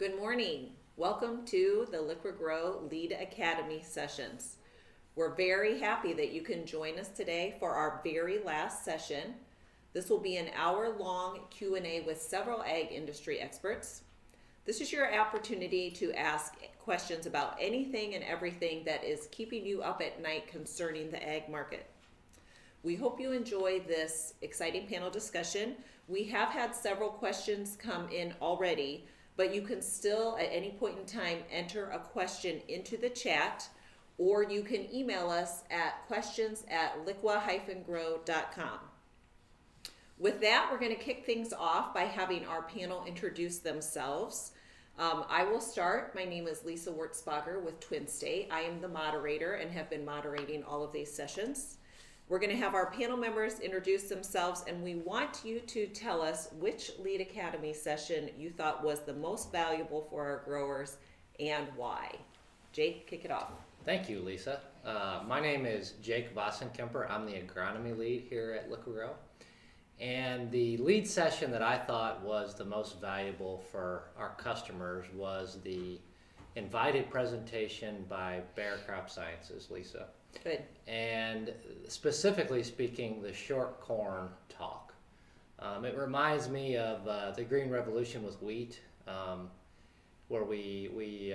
Good morning. Welcome to the Liqui-Grow Lead Academy sessions. We're very happy that you can join us today for our very last session. This will be an hour-long Q&A with several ag industry experts. This is your opportunity to ask questions about anything and everything that is keeping you up at night concerning the ag market. We hope you enjoy this exciting panel discussion. We have had several questions come in already, but you can still at any point in time enter a question into the chat, or you can email us at questions@liqui-grow.com. With that, we're going to kick things off by having our panel introduce themselves. I will start. My name is Lisa Wurtzbacher with Twin State. I am the moderator and have been moderating all of these sessions. We're going to have our panel members introduce themselves, and we want you to tell us which Lead Academy session you thought was the most valuable for our growers and why. Jake, kick it off. Thank you, Lisa. My name is Jake Vossenkemper. I'm the agronomy lead here at Liqui-Grow. And the lead session that I thought was the most valuable for our customers was the invited presentation by Bayer Crop Sciences, Lisa. Good. And specifically speaking, the short corn talk. It reminds me of the Green Revolution with wheat, where we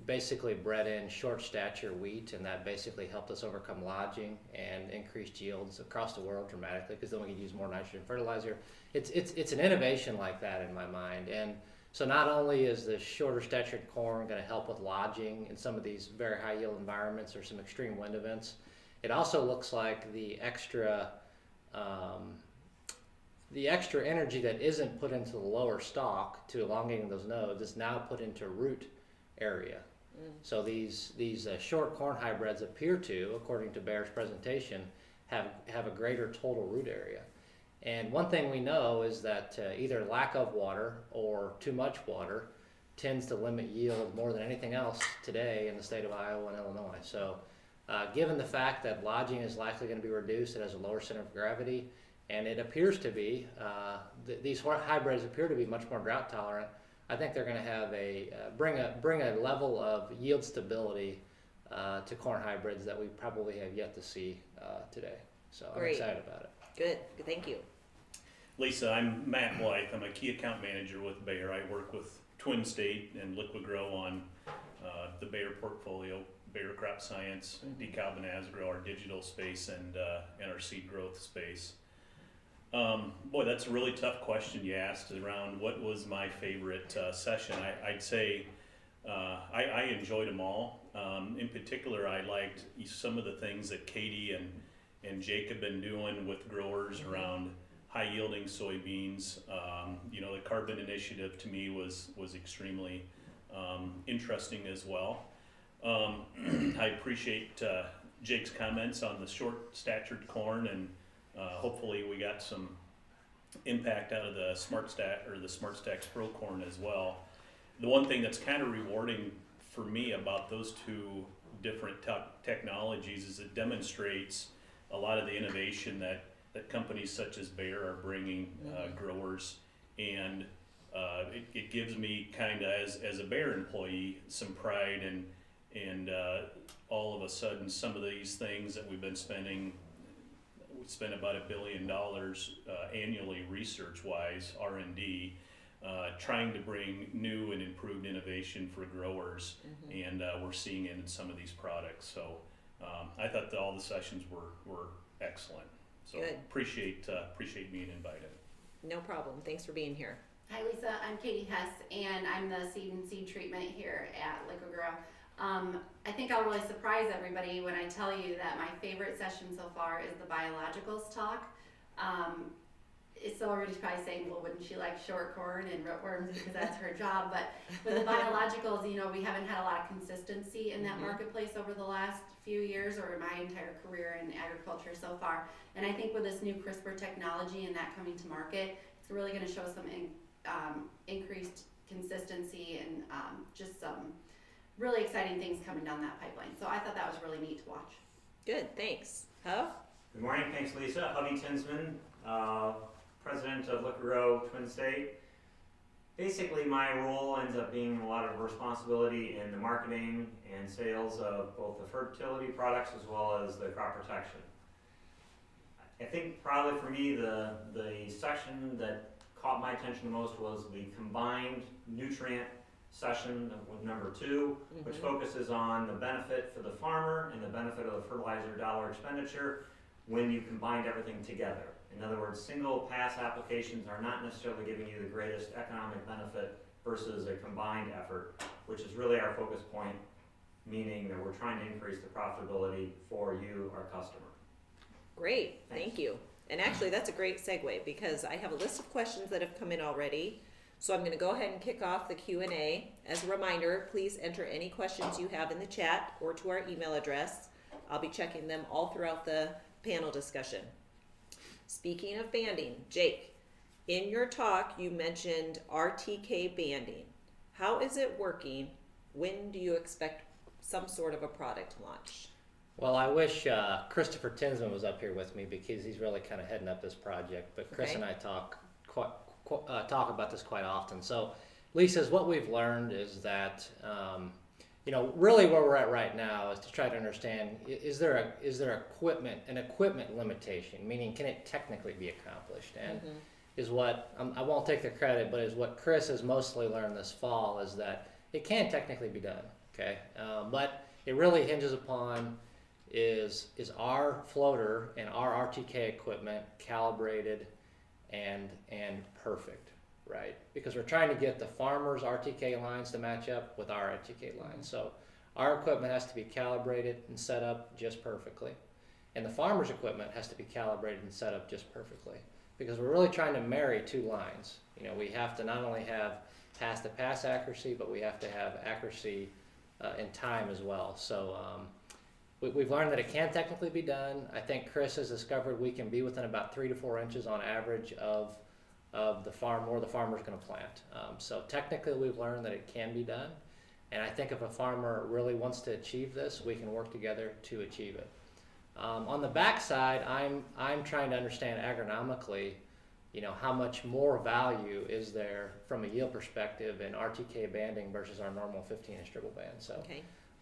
basically bred in short stature wheat, and that basically helped us overcome lodging and increased yields across the world dramatically, because then we could use more nitrogen fertilizer. It's an innovation like that in my mind. And so not only is the shorter statured corn going to help with lodging in some of these very high yield environments or some extreme wind events, it also looks like the extra energy that isn't put into the lower stalk to elongating those nodes is now put into root area. So these short corn hybrids appear to, according to Bayer's presentation, have a greater total root area. And one thing we know is that either lack of water or too much water tends to limit yield more than anything else today in the state of Iowa and Illinois. So given the fact that lodging is likely going to be reduced, it has a lower center of gravity, and it appears to be, these hybrids appear to be much more drought tolerant, I think they're going to have bring a level of yield stability to corn hybrids that we probably have yet to see today. So I'm excited about it. Good. Thank you. Lisa, I'm Matt Blythe. I'm a key account manager with Bayer. I work with Twin State and Liqui-Grow on the Bayer portfolio, Bayer Crop Science, Decal and Asgrow, our digital space, and our seed growth space. Boy, that's a really tough question you asked around what was my favorite session. I'd say I enjoyed them all. In particular, I liked some of the things that Katie and Jake have been doing with growers around high-yielding soybeans. The carbon initiative to me was extremely interesting as well. I appreciate Jake's comments on the short-statured corn, and hopefully we got some impact out of the SmartStack or the SmartStax Pro corn as well. The one thing that's kind of rewarding for me about those two different technologies is it demonstrates a lot of the innovation that companies such as Bayer are bringing growers, and it gives me kind of as a Bayer employee some pride, and all of a sudden some of these things that we've been spending, we spend about $1 billion annually research-wise, R&D, trying to bring new and improved innovation for growers, and we're seeing it in some of these products. So I thought that all the sessions were excellent. So Good. Appreciate being invited. No problem. Thanks for being here. Hi Lisa, I'm Katie Hess, and I'm the seed treatment here at Liqui-Grow. I think I'll really surprise everybody when I tell you that my favorite session so far is the Biologicals talk. So everybody's probably saying, well, wouldn't she like short corn and rootworms because that's her job? But with the Biologicals, we haven't had a lot of consistency in that marketplace over the last few years, or my entire career in agriculture so far. And I think with this new CRISPR technology and that coming to market, it's really going to show some increased consistency and just some really exciting things coming down that pipeline. So I thought that was really neat to watch. Good. Thanks. Huff? Good morning. Thanks, Lisa. Hovey Tinsman, President of Liqui-Grow Twin State. basically my role ends up being a lot of responsibility in the marketing and sales of both the fertility products as well as the crop protection. I think probably for me the section that caught my attention the most was the combined nutrient session with number 2, which focuses on the benefit for the farmer and the benefit of the fertilizer dollar expenditure when you combined everything together. In other words, single pass applications are not necessarily giving you the greatest economic benefit versus a combined effort, which is really our focus point, meaning that we're trying to increase the profitability for you, our customer. Great, Thanks. thank you. And actually, that's a great segue because I have a list of questions that have come in already. So I'm going to go ahead and kick off the Q&A. As a reminder, please enter any questions you have in the chat or to our email address. I'll be checking them all throughout the panel discussion. Speaking of banding, Jake, in your talk you mentioned RTK banding. How is it working? When do you expect some sort of a product launch? Well, I wish Christopher Tinsman was up here with me because he's really kind of heading up this project. But Chris and I talk about this quite often. So, Lisa, what we've learned is that really where we're at right now is to try to understand: is there an equipment limitation? Meaning, can it technically be accomplished? And is what I won't take the credit, but is what Chris has mostly learned this fall is that it can technically be done. Okay, but it really hinges upon is our floater and our RTK equipment calibrated and perfect, right? Because we're trying to get the farmer's RTK lines to match up with our RTK lines. So our equipment has to be calibrated and set up just perfectly. And the farmer's equipment has to be calibrated and set up just perfectly. Because we're really trying to marry 2 lines. We have to not only have pass-to-pass accuracy, but we have to have accuracy in time as well. So we've learned that it can technically be done. I think Chris has discovered we can be within about 3 to 4 inches on average of the farm where the farmer's going to plant. So technically we've learned that it can be done. And I think if a farmer really wants to achieve this, we can work together to achieve it. On the back side, I'm trying to understand agronomically, how much more value is there from a yield perspective in RTK banding versus our normal 15-inch dribble band. So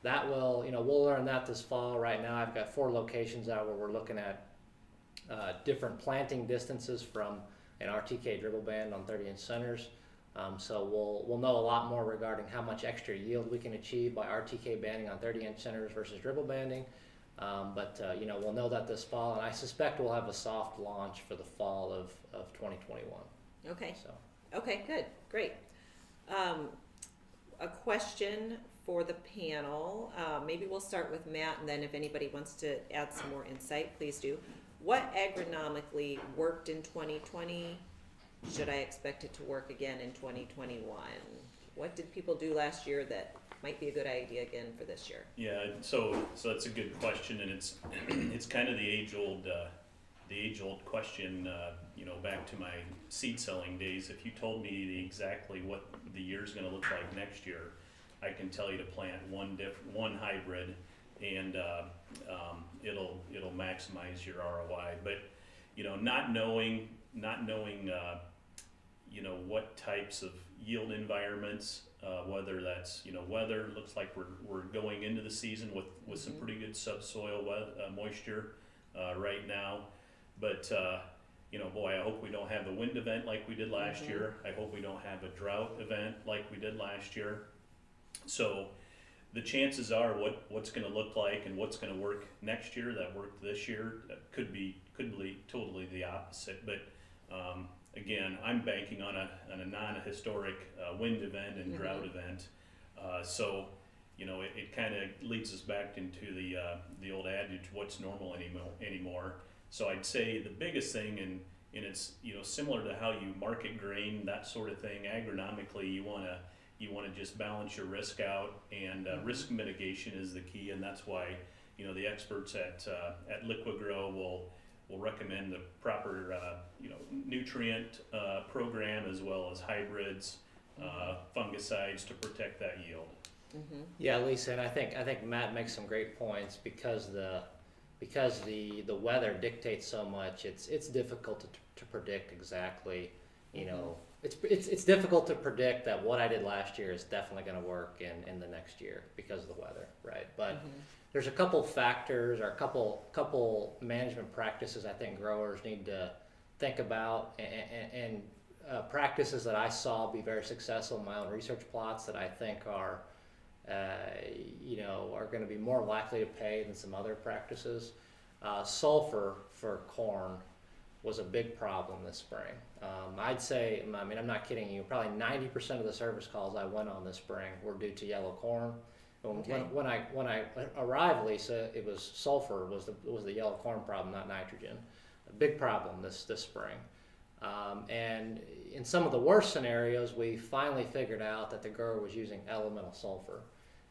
that will, we'll learn that this fall. Right now I've got 4 locations out where we're looking at different planting distances from an RTK dribble band on 30-inch centers. So we'll know a lot more regarding how much extra yield we can achieve by RTK banding on 30-inch centers versus dribble banding. We'll know that this fall, and I suspect we'll have a soft launch for the fall of 2021. Okay. So. Okay, good, great. A question for the panel. Maybe we'll start with Matt, and then if anybody wants to add some more insight, please do. What agronomically worked in 2020? Should I expect it to work again in 2021? What did people do last year that might be a good idea again for this year? Yeah, so that's a good question, and it's it's kind of the age old question. Back to my seed selling days. If you told me exactly what the year's going to look like next year, I can tell you to plant one hybrid, and it'll maximize your ROI. But not knowing what types of yield environments, whether that's weather. Looks like we're going into the season with some pretty good subsoil moisture right now, but boy, I hope we don't have the wind event like we did last year. I hope we don't have a drought event like we did last year. So the chances are what's going to look like and what's going to work next year that worked this year could be totally the opposite. But again, I'm banking on a non-historic wind event and drought event. So it kind of leads us back into the old adage, what's normal anymore. So I'd say the biggest thing, and it's similar to how you market grain, that sort of thing. Agronomically, you want to just balance your risk out, and risk mitigation is the key, and that's why the experts at Liqui-Grow will recommend the proper nutrient program as well as hybrids, fungicides to protect that yield. Yeah, Lisa, and I think Matt makes some great points because the weather dictates so much. It's difficult to predict exactly it's difficult to predict that what I did last year is definitely going to work in the next year because of the weather, right? But there's a couple factors or a couple management practices I think growers need to think about, and practices that I saw be very successful in my own research plots that I think are are going to be more likely to pay than some other practices. Sulfur for corn was a big problem this spring. I'd say, I mean, I'm not kidding you, probably 90% of the service calls I went on this spring were due to yellow corn. When I arrived, Lisa, it was sulfur was the yellow corn problem, not nitrogen. A big problem this spring. And in some of the worst scenarios, we finally figured out that the grower was using elemental sulfur.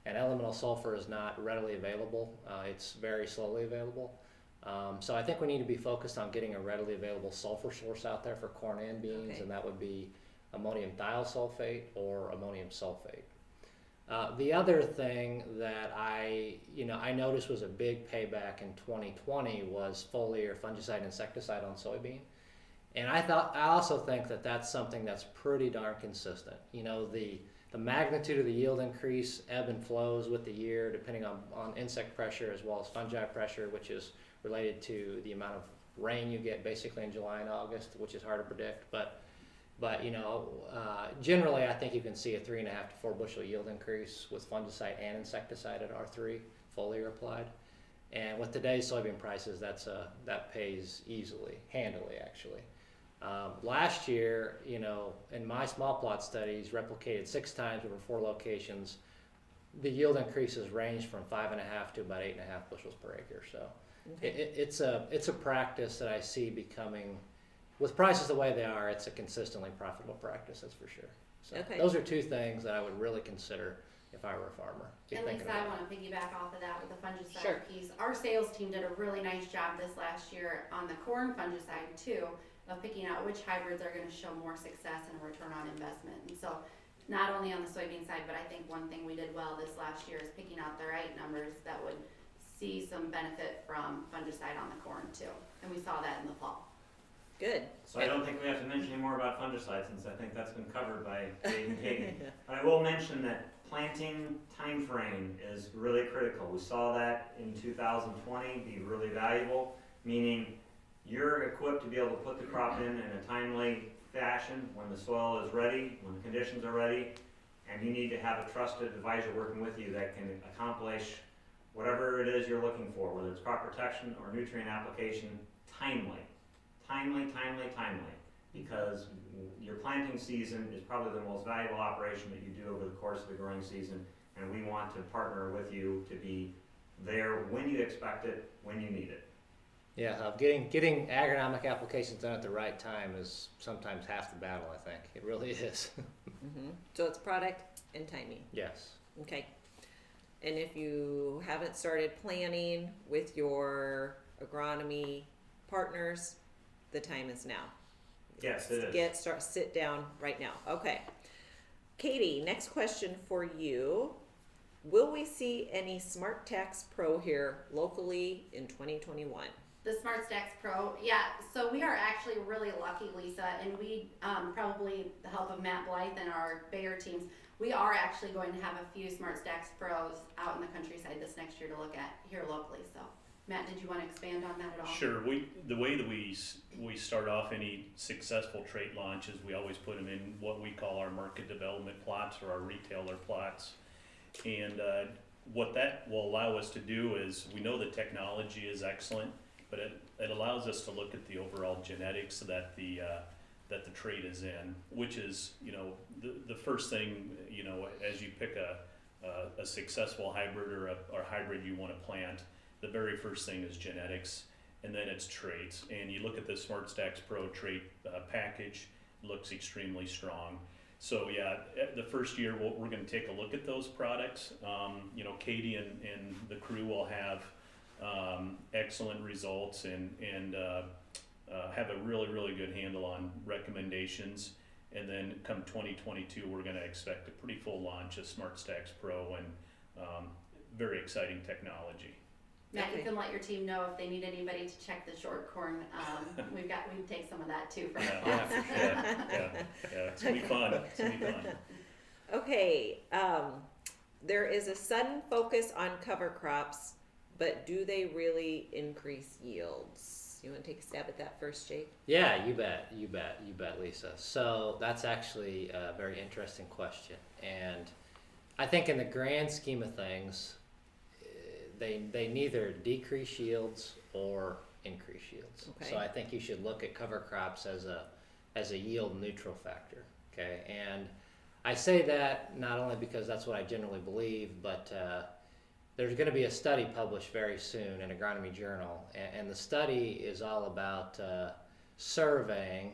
And elemental sulfur is not readily available. It's very slowly available. So I think we need to be focused on getting a readily available sulfur source out there for corn and beans, and that would be ammonium thiosulfate or ammonium sulfate. The other thing that I noticed was a big payback in 2020 was foliar fungicide insecticide on soybean. And I also think that that's something that's pretty darn consistent. The magnitude of the yield increase ebb and flows with the year depending on insect pressure as well as fungi pressure, which is related to the amount of rain you get basically in July and August, which is hard to predict. But generally I think you can see a 3.5 to 4 bushel yield increase with fungicide and insecticide at R3 foliar applied. And with today's soybean prices, that pays handily actually. Last year, in my small plot studies, replicated 6 times over 4 locations, the yield increases ranged from 5.5 to about 8.5 bushels per acre. So it's a practice that I see becoming, with prices the way they are, it's a consistently profitable practice, that's for sure. So those are 2 things that I would really consider if I were a farmer. And Lisa, I want to piggyback off of that with the fungicide piece. Our sales team did a really nice job this last year on the corn fungicide too, of picking out which hybrids are going to show more success and a return on investment. And so not only on the soybean side, but I think one thing we did well this last year is picking out the right numbers that would see some benefit from fungicide on the corn too. And we saw that in the fall. Good. So I don't think we have to mention any more about fungicide since I think that's been covered by Dave and Katie. But I will mention that planting time frame is really critical. We saw that in 2020 be really valuable, meaning you're equipped to be able to put the crop in a timely fashion when the soil is ready, when the conditions are ready, and you need to have a trusted advisor working with you that can accomplish whatever it is you're looking for, whether it's crop protection or nutrient application, timely, because your planting season is probably the most valuable operation that you do over the course of the growing season, and we want to partner with you to be there when you expect it, when you need it. Yeah, getting agronomic applications done at the right time is sometimes half the battle, I think. It really is. So it's product and timing. Yes. Okay. And if you haven't started planning with your agronomy partners, the time is now. Yes, it is. Sit down right now. Okay. Katie, next question for you. Will we see any Smart Tax Pro here locally in 2021? The Smart Stacks Pro, yeah. So we are actually really lucky, Lisa, and we probably the help of Matt Blythe and our Bayer teams, we are actually going to have a few Smart Stacks Pros out in the countryside this next year to look at here locally. So, Matt, did you want to expand on that at all? Sure. The way that we start off any successful trait launches, we always put them in what we call our market development plots or our retailer plots, and what that will allow us to do is we know the technology is excellent. But it allows us to look at the overall genetics that the trait is in, which is the first thing as you pick a successful hybrid or hybrid you want to plant, the very first thing is genetics, and then it's traits. And you look at the Smart Stacks Pro trait package, looks extremely strong. So yeah, the first year we're going to take a look at those products. Katie and the crew will have excellent results and have a really good handle on recommendations, and then come 2022 we're going to expect a pretty full launch of Smart Stacks Pro and very exciting technology. Matt, Okay. you can let your team know if they need anybody to check the short corn. We can take some of that too for Yeah, Yeah, for sure. yeah, it's gonna be fun, it's gonna be fun. Okay, there is a sudden focus on cover crops, but do they really increase yields? You want to take a stab at that first, Jake? Yeah, you bet, Lisa. So that's actually a very interesting question, and I think in the grand scheme of things, they neither decrease yields or increase yields. Okay. So I think you should look at cover crops as a yield neutral factor. Okay, and I say that not only because that's what I generally believe, but there's going to be a study published very soon in Agronomy Journal, and the study is all about surveying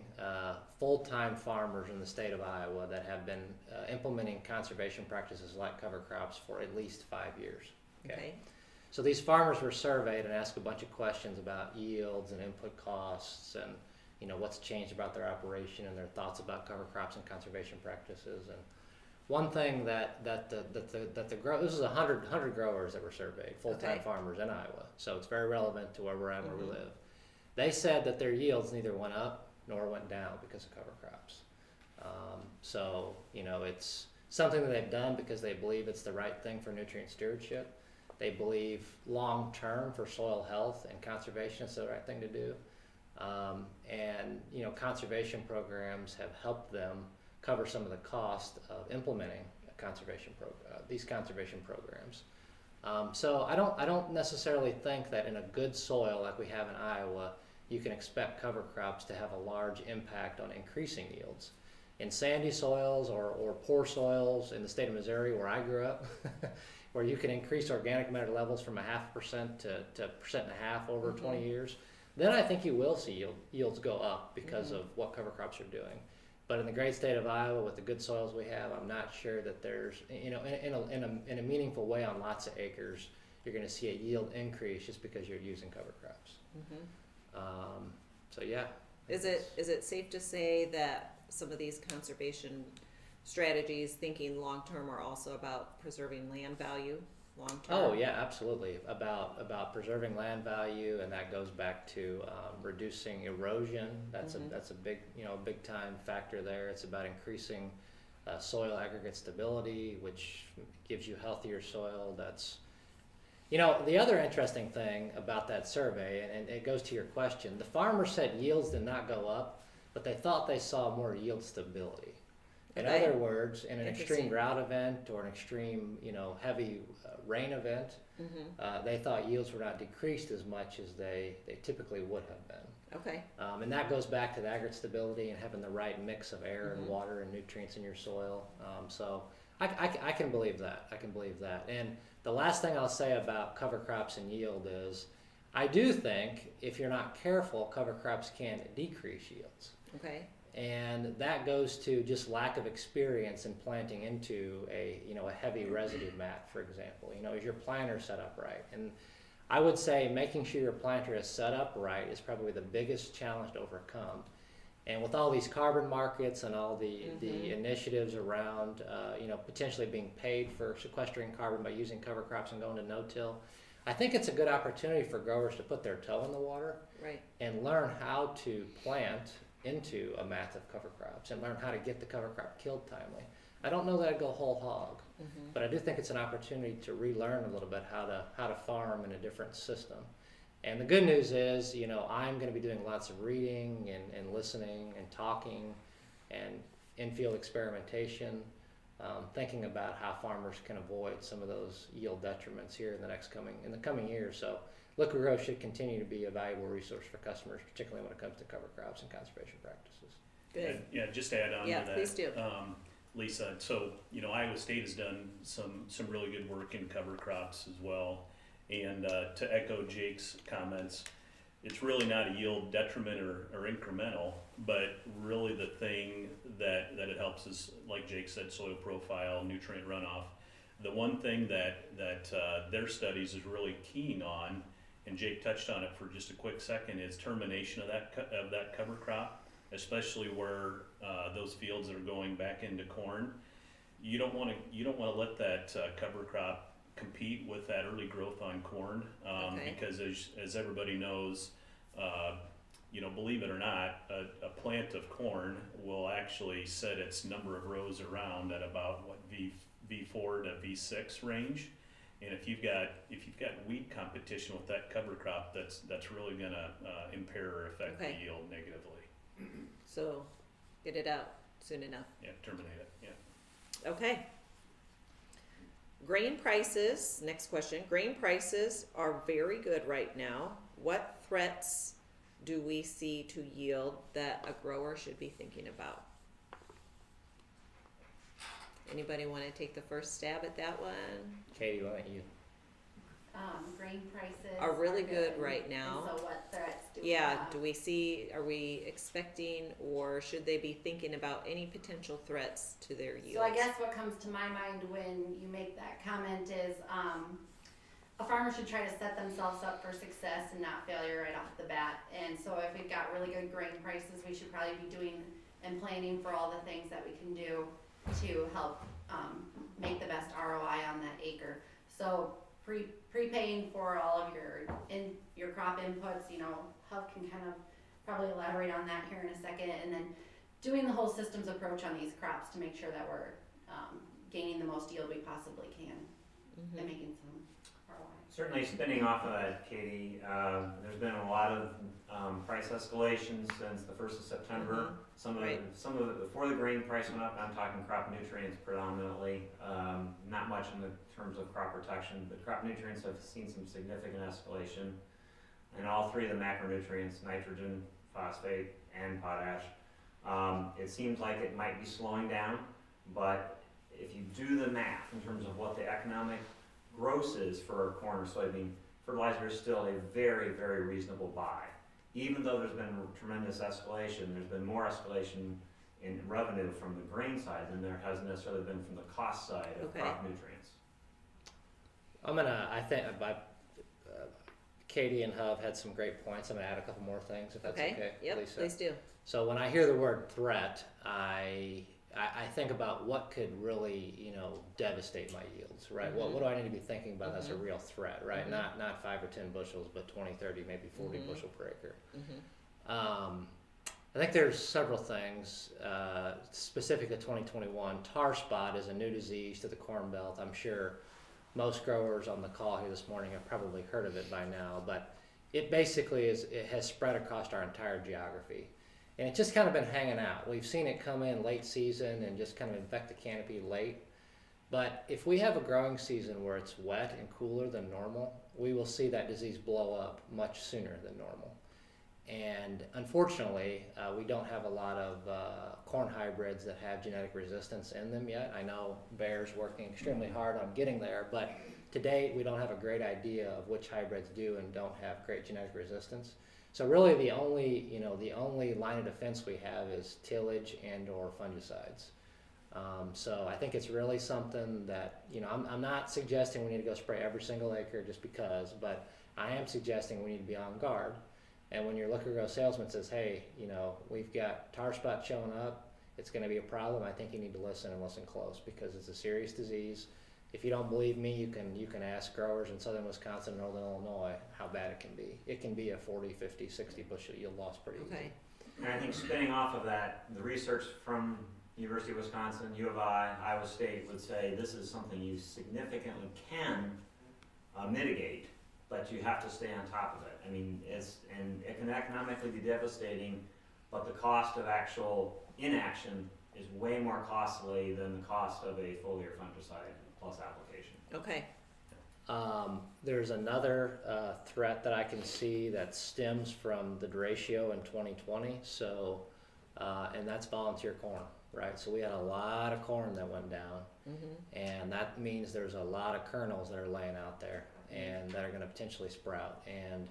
full-time farmers in the state of Iowa that have been implementing conservation practices like cover crops for at least 5 years. Okay. So these farmers were surveyed and asked a bunch of questions about yields and input costs and what's changed about their operation and their thoughts about cover crops and conservation practices. And one thing that the grow, this is 100 growers that were surveyed, full-time Okay. farmers in Iowa, so it's very relevant to where we're at and where we live. They said that their yields neither went up nor went down because of cover crops. So it's something that they've done because they believe it's the right thing for nutrient stewardship. They believe long-term for soil health and conservation it's the right thing to do. And conservation programs have helped them cover some of the cost of implementing these conservation programs. So I don't necessarily think that in a good soil like we have in Iowa, you can expect cover crops to have a large impact on increasing yields. In sandy soils or poor soils in the state of Missouri where I grew up, where you can increase organic matter levels from 0.5% to 1.5% over 20 years, then I think you will see yields go up because of what cover crops are doing. But in the great state of Iowa, with the good soils we have, I'm not sure that there's, in a meaningful way on lots of acres, you're going to see a yield increase just because you're using cover crops. So yeah. Is it safe to say that some of these conservation strategies, thinking long-term, are also about preserving land value long-term? Oh yeah, absolutely. About preserving land value, and that goes back to reducing erosion. That's a big big time factor there. It's about increasing soil aggregate stability, which gives you healthier soil. That's the other interesting thing about that survey, and it goes to your question. The farmers said yields did not go up, but they thought they saw more yield stability. In Okay. other words, in an Interesting. extreme drought event or an extreme, heavy rain event, they thought yields were not decreased as much as they typically would have been. Okay. And that goes back to the aggregate stability and having the right mix of air and water and nutrients in your soil. So I can believe that. I can believe that. And the last thing I'll say about cover crops and yield is I do think if you're not careful, cover crops can decrease yields. Okay. And that goes to just lack of experience in planting into a heavy residue mat, for example. Is your planter set up right? And I would say making sure your planter is set up right is probably the biggest challenge to overcome. And with all these carbon markets and all the initiatives around potentially being paid for sequestering carbon by using cover crops and going to no-till, I think it's a good opportunity for growers to put their toe in the water Right. and learn how to plant into a mat of cover crops and learn how to get the cover crop killed timely. I don't know that I'd go whole hog, but I do think it's an opportunity to relearn a little bit how to farm in a different system. And the good news is, I'm going to be doing lots of reading and listening and talking and in-field experimentation, thinking about how farmers can avoid some of those yield detriments here in the coming years. So Liqui-Grow should continue to be a valuable resource for customers, particularly when it comes to cover crops and conservation practices. Good. Yeah, just to add on to that. Please do. Lisa, so, Iowa State has done some really good work in cover crops as well. And to echo Jake's comments, it's really not a yield detriment or incremental, but really the thing that it helps is, like Jake said, soil profile, nutrient runoff. The one thing that their studies is really keen on, and Jake touched on it for just a quick second, is termination of that cover crop, especially where those fields are going back into corn. You don't want to let that cover crop compete with that early growth on corn, Okay. because as everybody knows, believe it or not, a plant of corn will actually set its number of rows around at about what V4 to V6 range. And if you've got weed competition with that cover crop, that's really gonna impair or affect Okay. the yield negatively. So get it out soon enough. Yeah, terminate it. Yeah. Okay. Grain prices, next question. Grain prices are very good right now. What threats do we see to yield that a grower should be thinking about? Anybody want to take the first stab at that one? Katie, why don't you? Grain prices Are really good right now. And so what threats do we Yeah, have? are we expecting or should they be thinking about any potential threats to their yields? So I guess what comes to my mind when you make that comment is, a farmer should try to set themselves up for success and not failure right off the bat. And so if we've got really good grain prices, we should probably be doing and planning for all the things that we can do to help make the best ROI on that acre. So prepaying for all of your crop inputs, Hub can kind of probably elaborate on that here in a second, and then doing the whole systems approach on these crops to make sure that we're gaining the most yield we possibly can and making some ROI. Certainly spinning off of that, Katie, there's been a lot of price escalation since the 1st of September. Some of it before the grain price went up. I'm talking crop nutrients predominantly, not much in the terms of crop protection, but crop nutrients have seen some significant escalation. And all three of the macronutrients, nitrogen, phosphate, and potash. It seems like it might be slowing down, but if you do the math in terms of what the economic gross is for corn or soybean, fertilizer is still a very, very reasonable buy. Even though there's been tremendous escalation, there's been more escalation in revenue from the grain side than there has necessarily been from the cost side of crop nutrients. Katie and Hub had some great points. I'm gonna add a couple more things if that's okay. Yep, Lisa. please do. So when I hear the word threat, I think about what could really, devastate my yields, right? What do I need to be thinking about that's a real threat, right? Not 5 or 10 bushels, but 20, 30, maybe 40 bushel per acre. I think there's several things specific to 2021. Tar spot is a new disease to the Corn Belt. I'm sure most growers on the call here this morning have probably heard of it by now, but it basically has spread across our entire geography. And it's just kind of been hanging out. We've seen it come in late season and just kind of infect the canopy late. But if we have a growing season where it's wet and cooler than normal, we will see that disease blow up much sooner than normal. And unfortunately, we don't have a lot of corn hybrids that have genetic resistance in them yet. I know Bayer's working extremely hard on getting there, but to date, we don't have a great idea of which hybrids do and don't have great genetic resistance. So really the only line of defense we have is tillage and or fungicides. So I think it's really something that, I'm not suggesting we need to go spray every single acre just because, but I am suggesting we need to be on guard. And when your Liqui-Grow salesman says, hey, we've got tar spot showing up, it's going to be a problem, I think you need to listen and listen close because it's a serious disease. If you don't believe me, you can ask growers in southern Wisconsin and northern Illinois how bad it can be. It can be a 40, 50, 60 bushel yield loss pretty easy. And I think spinning off of that, the research from University of Wisconsin, U of I, Iowa State would say this is something you significantly can mitigate, but you have to stay on top of it. I mean, it can economically be devastating, but the cost of actual inaction is way more costly than the cost of a foliar fungicide plus application. Okay. There's another threat that I can see that stems from the derecho in 2020. So, and that's volunteer corn, right? So we had a lot of corn that went down, and that means there's a lot of kernels that are laying out there and that are going to potentially sprout. And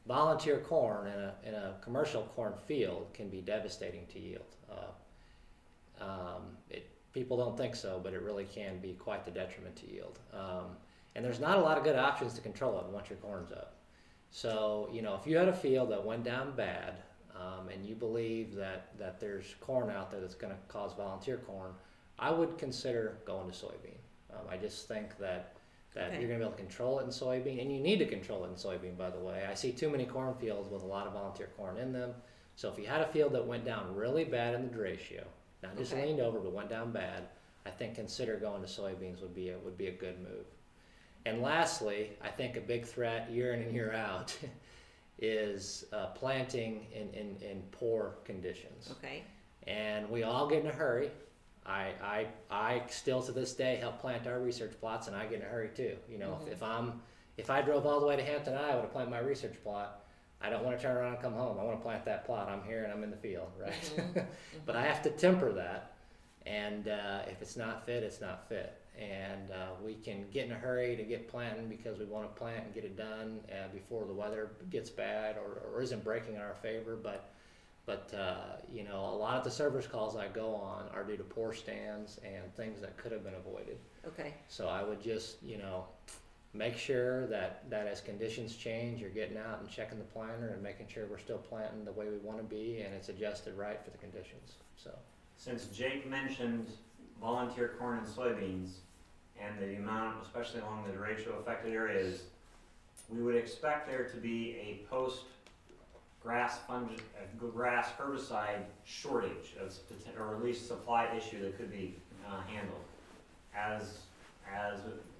volunteer corn in a commercial corn field can be devastating to yield. People don't think so, but it really can be quite the detriment to yield. And there's not a lot of good options to control it once your corn's up. So, if you had a field that went down bad, and you believe that there's corn out there that's going to cause volunteer corn, I would consider going to soybean. I just think that that Okay. you're going to be able to control it in soybean, and you need to control it in soybean, by the way. I see too many cornfields with a lot of volunteer corn in them. So if you had a field that went down really bad in the ratio, not just Okay. leaned over, but went down bad, I think consider going to soybeans would be a good move. And lastly, I think a big threat year in and year out is planting in poor conditions. Okay. And we all get in a hurry. I still to this day help plant our research plots, and I get in a hurry too. You know, if I drove all the way to Hampton, Iowa to plant my research plot, I don't want to turn around and come home. I want to plant that plot. I'm here and I'm in the field, right? But I have to temper that, and if it's not fit, it's not fit. And we can get in a hurry to get planting because we want to plant and get it done before the weather gets bad or isn't breaking in our favor. But you know, a lot of the service calls I go on are due to poor stands and things that could have been avoided. Okay. So I would just, you know, make sure that as conditions change, you're getting out and checking the planter and making sure we're still planting the way we want to be and it's adjusted right for the conditions. So Since Jake mentioned volunteer corn and soybeans and the amount, especially along the derecho affected areas, we would expect there to be a grass herbicide shortage or at least supply issue that could be handled. As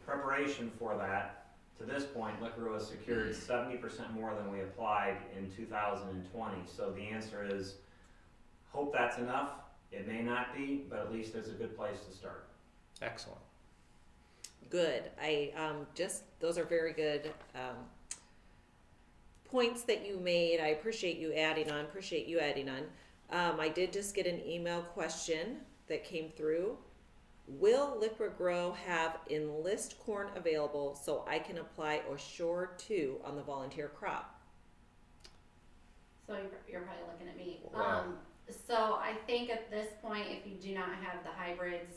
preparation for that, to this point, Liqui-Grow has secured 70% more than we applied in 2020. So the answer is, hope that's enough. It may not be, but at least it's a good place to start. excellent. Good. Those are very good points that you made. I appreciate you adding on. I did just get an email question that came through. Will Liqui-Grow have enlist corn available so I can apply Assure 2 on the volunteer crop? So you're probably looking at me. Wow. So I think at this point, if you do not have the hybrids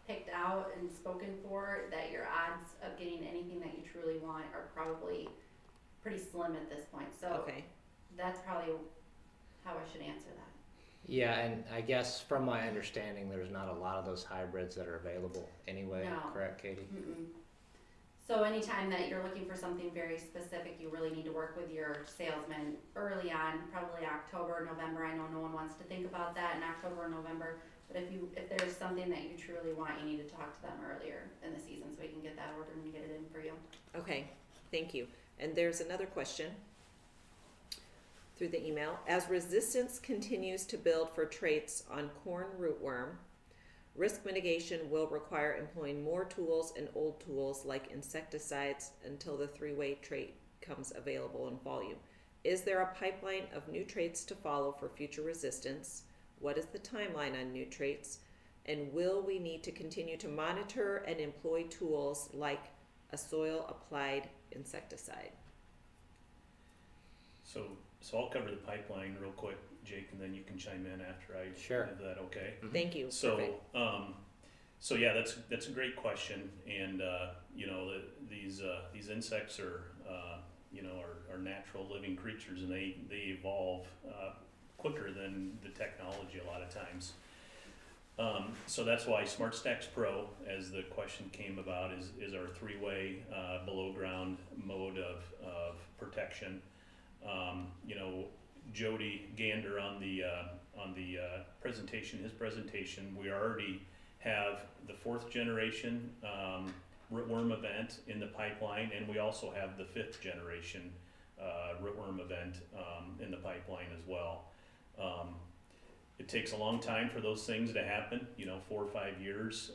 picked out and spoken for, that your odds of getting anything that you truly want are probably pretty slim at this point. So Okay. that's probably how I should answer that. Yeah, and I guess from my understanding, there's not a lot of those hybrids that are available anyway, No. correct, Katie? Mm-mm. So anytime that you're looking for something very specific, you really need to work with your salesman early on, probably October, November. I know no one wants to think about that in October or November, but if there's something that you truly want, you need to talk to them earlier in the season so we can get that ordered and get it in for you. Okay. Thank you. And there's another question through the email. As resistance continues to build for traits on corn rootworm, risk mitigation will require employing more tools and old tools like insecticides until the three-way trait comes available in volume. Is there a pipeline of new traits to follow for future resistance? What is the timeline on new traits? And will we need to continue to monitor and employ tools like a soil-applied insecticide? So I'll cover the pipeline real quick, Jake, and then you can chime in after I Sure. have that, okay? Thank you. So, Perfect. so yeah, that's a great question, and you know, these insects are are natural living creatures, and they evolve quicker than the technology a lot of times. So that's why SmartStax Pro, as the question came about, is our three-way below ground mode of protection. You know, Jody Gander on the his presentation, we already have the 4th generation rootworm event in the pipeline, and we also have the 5th generation rootworm event in the pipeline as well. It takes a long time for those things to happen, 4 or 5 years,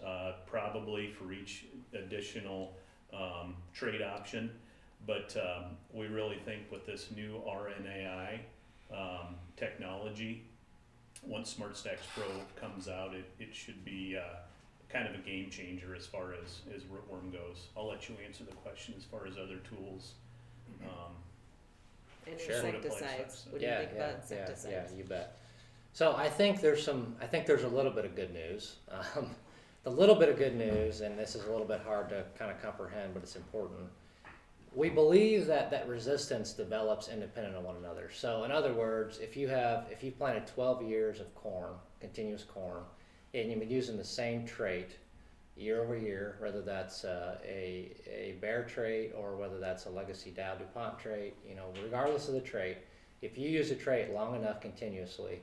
probably for each additional trade option. But we really think with this new RNAi technology, once SmartStax Pro comes out, it should be kind of a game changer as far as rootworm goes. I'll let you answer the question as far as other tools. And Sure. insecticides. What do you think about insecticides? Yeah, you bet. So I think there's a little bit of good news. The little bit of good news, and this is a little bit hard to kind of comprehend, but it's important. We believe that resistance develops independent of one another. So in other words, if you planted 12 years of corn, continuous corn, and you've been using the same trait year over year, whether that's a Bayer trait or whether that's a legacy Dow DuPont trait, regardless of the trait, if you use a trait long enough continuously,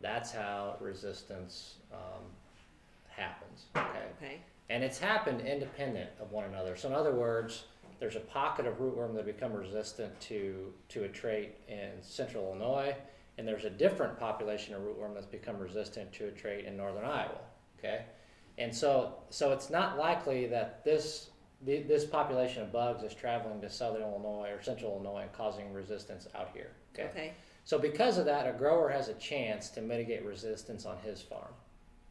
that's how resistance happens. Okay. And it's happened independent of one another. So in other words, there's a pocket of rootworm that become resistant to a trait in central Illinois, and there's a different population of rootworm that's become resistant to a trait in northern Iowa. Okay, and so it's not likely that this population of bugs is traveling to southern Illinois or central Illinois and causing resistance out here. Okay. So because of that, a grower has a chance to mitigate resistance on his farm.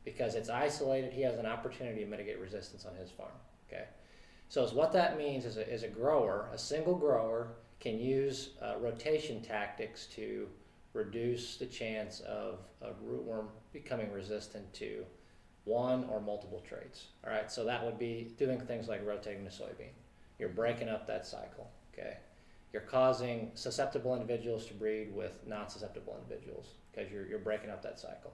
Because it's isolated, he has an opportunity to mitigate resistance on his farm. Okay, so what that means is a grower, a single grower, can use rotation tactics to reduce the chance of rootworm becoming resistant to one or multiple traits. All right, so that would be doing things like rotating the soybean. You're breaking up that cycle. Okay, you're causing susceptible individuals to breed with non-susceptible individuals because you're breaking up that cycle.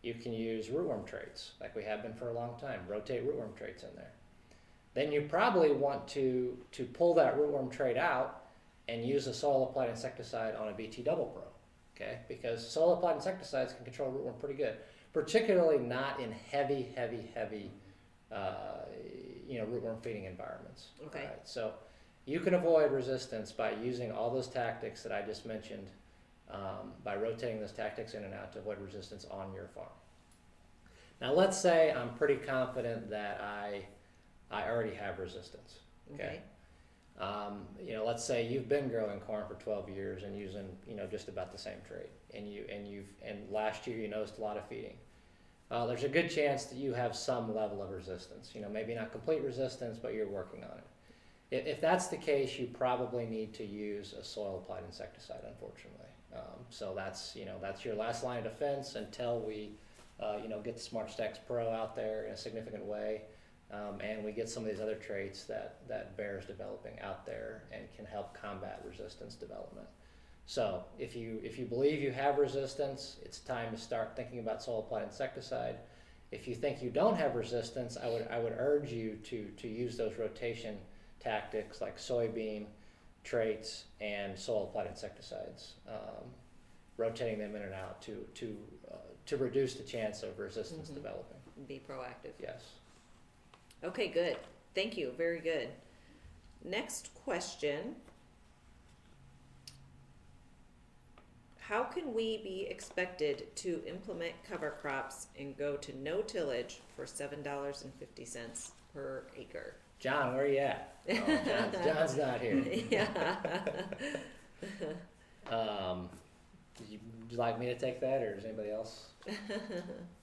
You can use rootworm traits, like we have been for a long time. Rotate rootworm traits in there. Then you probably want to pull that rootworm trait out and use a soil-applied insecticide on a BT Double Pro, okay? Because soil-applied insecticides can control rootworm pretty good, particularly not in heavy rootworm feeding environments. Okay. Right? So you can avoid resistance by using all those tactics that I just mentioned. By rotating those tactics in and out to avoid resistance on your farm. Now let's say I'm pretty confident that I already have resistance. Okay. Let's say you've been growing corn for 12 years and using just about the same trait, and last year you noticed a lot of feeding. There's a good chance that you have some level of resistance. Maybe not complete resistance, but you're working on it. If that's the case, you probably need to use a soil-applied insecticide, unfortunately. So that's your last line of defense until we get the Smart Stacks Pro out there in a significant way, and we get some of these other traits that Bayer is developing out there and can help combat resistance development. So if you believe you have resistance, it's time to start thinking about soil-applied insecticide. If you think you don't have resistance, I would urge you to use those rotation tactics like soybean traits and soil-applied insecticides, rotating them in and out to reduce the chance of resistance developing. Be proactive. Yes. Okay, good. Thank you. Very good. Next question. How can we be expected to implement cover crops and go to no tillage for $7.50 per acre? John, where are you at? Oh, John's not here. Yeah. Would you like me to take that, or does anybody else?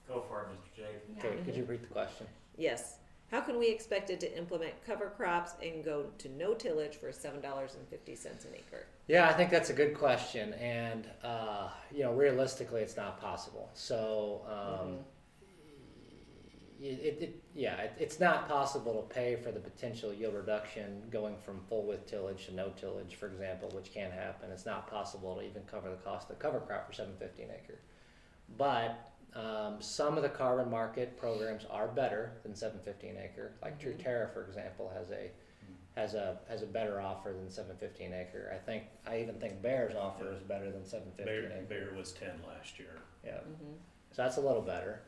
Go for it, Mr. Jake. Okay, could you repeat the question? Yes. How can we expect it to implement cover crops and go to no tillage for $7.50 an acre? Yeah, I think that's a good question, and realistically, it's not possible. So, it's not possible to pay for the potential yield reduction going from full width tillage to no tillage, for example, which can happen. It's not possible to even cover the cost of the cover crop for $7.50 an acre. But some of the carbon market programs are better than $7.50 an acre. Like Truterra, for example, has a better offer than $7.50 an acre. I even think Bayer's offer is better than $7.50 an acre. Bayer was 10 last year. Yeah, so that's a little better.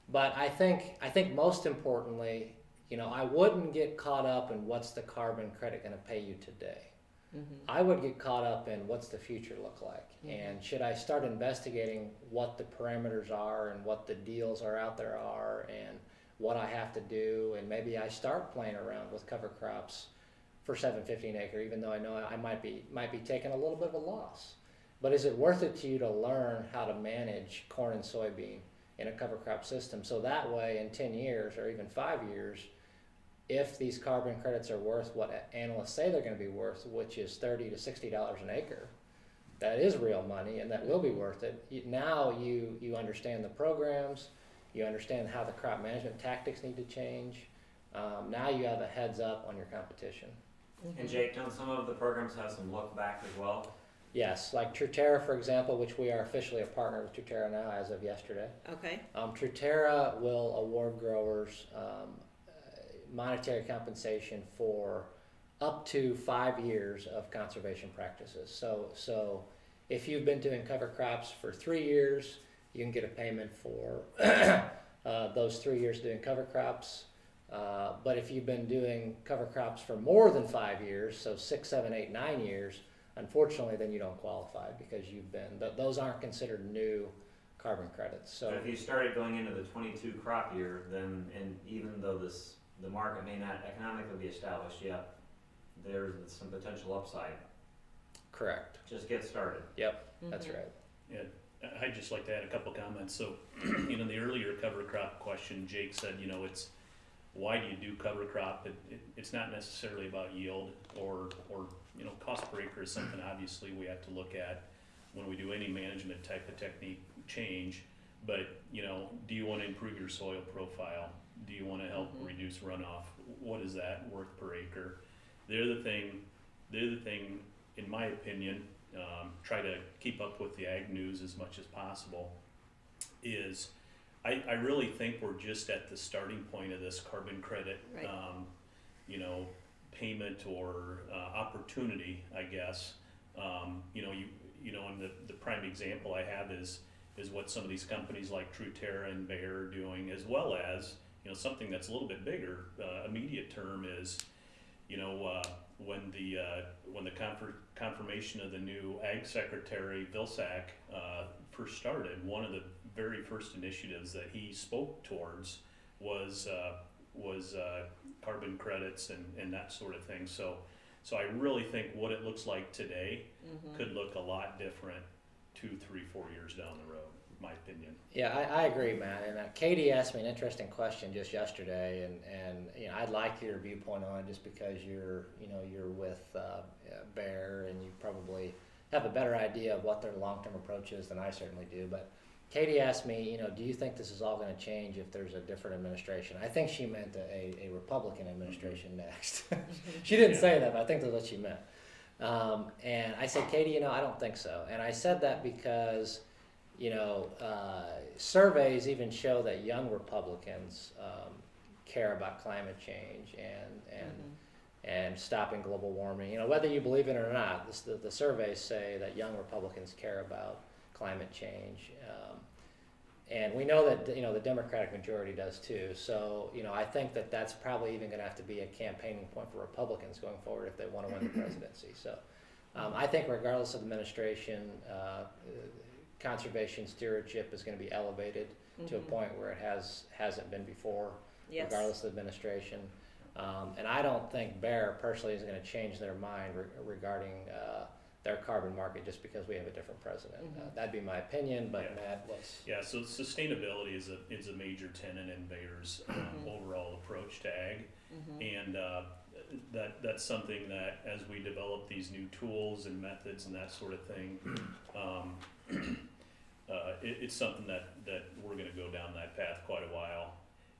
But I think most importantly, I wouldn't get caught up in what's the carbon credit going to pay you today. I would get caught up in what's the future look like, and should I start investigating what the parameters are and what the deals are out there are and what I have to do, and maybe I start playing around with cover crops for $7.50 an acre, even though I know I might be taking a little bit of a loss. But is it worth it to you to learn how to manage corn and soybean in a cover crop system, so that way in 10 years or even 5 years, if these carbon credits are worth what analysts say they're going to be worth, which is $30 to $60 an acre, that is real money and that will be worth it. Now you understand the programs, you understand how the crop management tactics need to change. Now you have a heads up on your competition. And Jake, don't some of the programs have some look back as well? Yes, like Truterra, for example, which we are officially a partner with Truterra now as of yesterday. Okay. Truterra will award growers monetary compensation for up to 5 years of conservation practices. So if you've been doing cover crops for 3 years, you can get a payment for those 3 years doing cover crops. But if you've been doing cover crops for more than 5 years, so 6, 7, 8, 9 years, unfortunately, then you don't qualify because those aren't considered new carbon credits. So But if you started going into the 22 crop year, then, and even though the market may not economically be established yet, there's some potential upside. correct. Just get started. Yep, that's right. Yeah, I'd just like to add a couple comments. So, the earlier cover crop question, Jake said, it's why do you do cover crop? It's not necessarily about yield or cost per acre is something obviously we have to look at when we do any management type of technique change. But, do you want to improve your soil profile? Do you want to help reduce runoff? What is that worth per acre? They're the thing, in my opinion, try to keep up with the ag news as much as possible, is I really think we're just at the starting point of this carbon credit, Right. Payment or opportunity, I guess. And the prime example I have is what some of these companies like Truterra and Bayer are doing, as well as something that's a little bit bigger. Immediate term is when the confirmation of the new Ag Secretary Vilsack first started, one of the very first initiatives that he spoke towards was carbon credits and that sort of thing. So I really think what it looks like today could look a lot different 2, 3, 4 years down the road, in my opinion. Yeah, I agree, Matt. And Katie asked me an interesting question just yesterday, and I'd like your viewpoint on it just because you're with Bayer and you probably have a better idea of what their long-term approach is than I certainly do. But Katie asked me, do you think this is all going to change if there's a different administration? I think she meant a Republican administration next. She didn't say that, but I think that's what she meant. And I said, Katie, I don't think so. And I said that because surveys even show that young Republicans care about climate change and stopping global warming. Whether you believe it or not, the surveys say that young Republicans care about climate change. And we know that the Democratic majority does too. So I think that's probably even going to have to be a campaigning point for Republicans going forward if they want to win the presidency. So I think regardless of the administration, conservation stewardship is going to be elevated to a point where it hasn't been before, Yes. regardless of the administration. And I don't think Bayer personally is going to change their mind regarding their carbon market just because we have a different president. That'd be my opinion, but Yeah. Matt, what's... Yeah, so sustainability is a major tenet in Bayer's overall approach to ag, and that's something that as we develop these new tools and methods and that sort of thing, it's something that we're going to go down that path quite a while.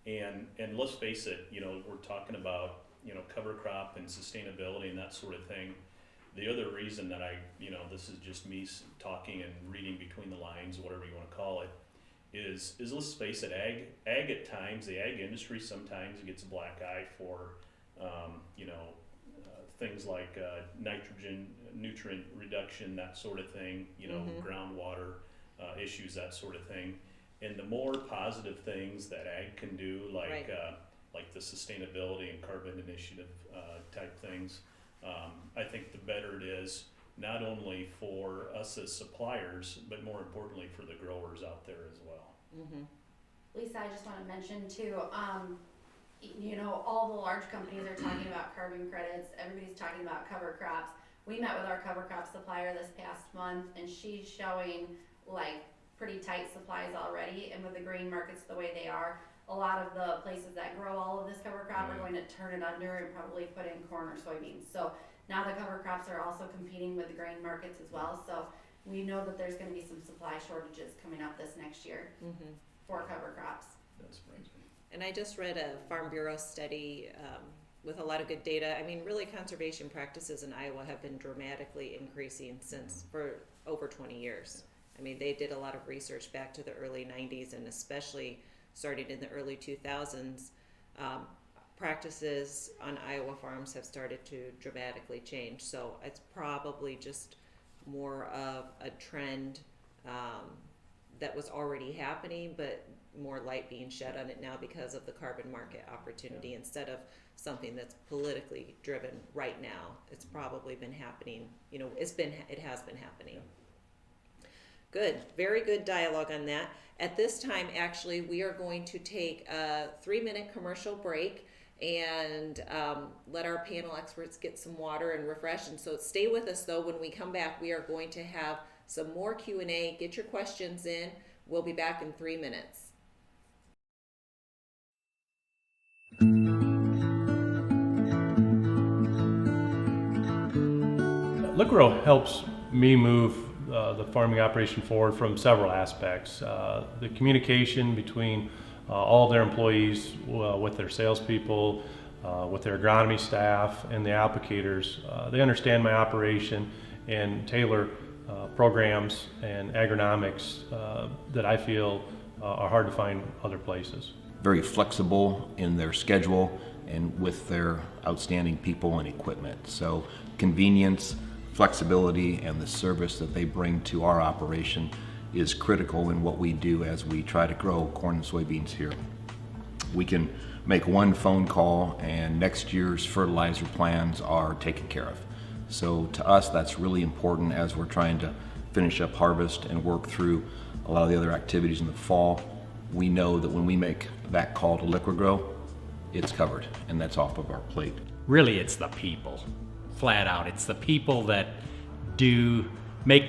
And let's face it, we're talking about cover crop and sustainability and that sort of thing. The other reason that this is just me talking and reading between the lines, whatever you want to call it, is let's face it, ag at times, the ag industry sometimes gets a black eye for, things like nitrogen, nutrient reduction, that sort of thing, groundwater issues, that sort of thing. And the more positive things that ag can do, like the sustainability and carbon initiative type things, I think the better it is, not only for us as suppliers, but more importantly for the growers out there as well. Lisa, I just want to mention too, all the large companies are talking about carbon credits. Everybody's talking about cover crops. We met with our cover crop supplier this past month, and she's showing pretty tight supplies already. And with the grain markets the way they are, a lot of the places that grow all of this cover crop are going to turn it under and probably put in corn or soybeans. So now the cover crops are also competing with the grain markets as well. So we know that there's going to be some supply shortages coming up this next year for cover crops. That's right. And I just read a Farm Bureau study with a lot of good data. I mean, really, conservation practices in Iowa have been dramatically increasing for over 20 years. I mean, they did a lot of research back to the early 90s and especially starting in the early 2000s. practices on Iowa farms have started to dramatically change. So it's probably just more of a trend that was already happening, but more light being shed on it now because of the carbon market opportunity instead of something that's politically driven right now. It's probably been happening, you know, it has been happening. Good, very good dialogue on that. At this time, actually, we are going to take a 3-minute commercial break and let our panel experts get some water and refresh. And so stay with us, though. When we come back, we are going to have some more Q&A. Get your questions in. We'll be back in 3 minutes. Liqui-Grow helps me move the farming operation forward from several aspects. The communication between all their employees, with their salespeople, with their agronomy staff, and the applicators. They understand my operation and tailor programs and agronomics that I feel are hard to find other places. Very flexible in their schedule and with their outstanding people and equipment. So convenience, flexibility, and the service that they bring to our operation is critical in what we do as we try to grow corn and soybeans here. We can make one phone call and next year's fertilizer plans are taken care of. So to us, that's really important as we're trying to finish up harvest and work through a lot of the other activities in the fall. We know that when we make that call to Liqui-Grow, it's covered, and that's off of our plate. Really, it's the people, flat out. It's the people that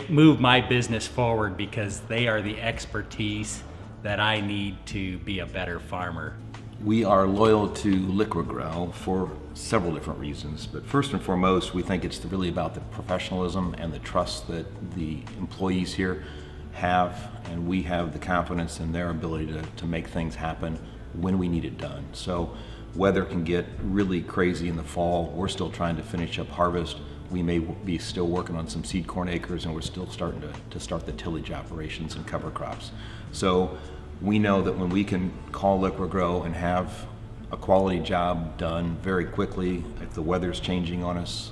move my business forward because they are the expertise that I need to be a better farmer. We are loyal to Liqui-Grow for several different reasons, but first and foremost, we think it's really about the professionalism and the trust that the employees here have, and we have the confidence in their ability to make things happen when we need it done. So weather can get really crazy in the fall. We're still trying to finish up harvest. We may be still working on some seed corn acres, and we're still starting to start the tillage operations and cover crops. So we know that when we can call Liqui-Grow and have a quality job done very quickly, if the weather's changing on us,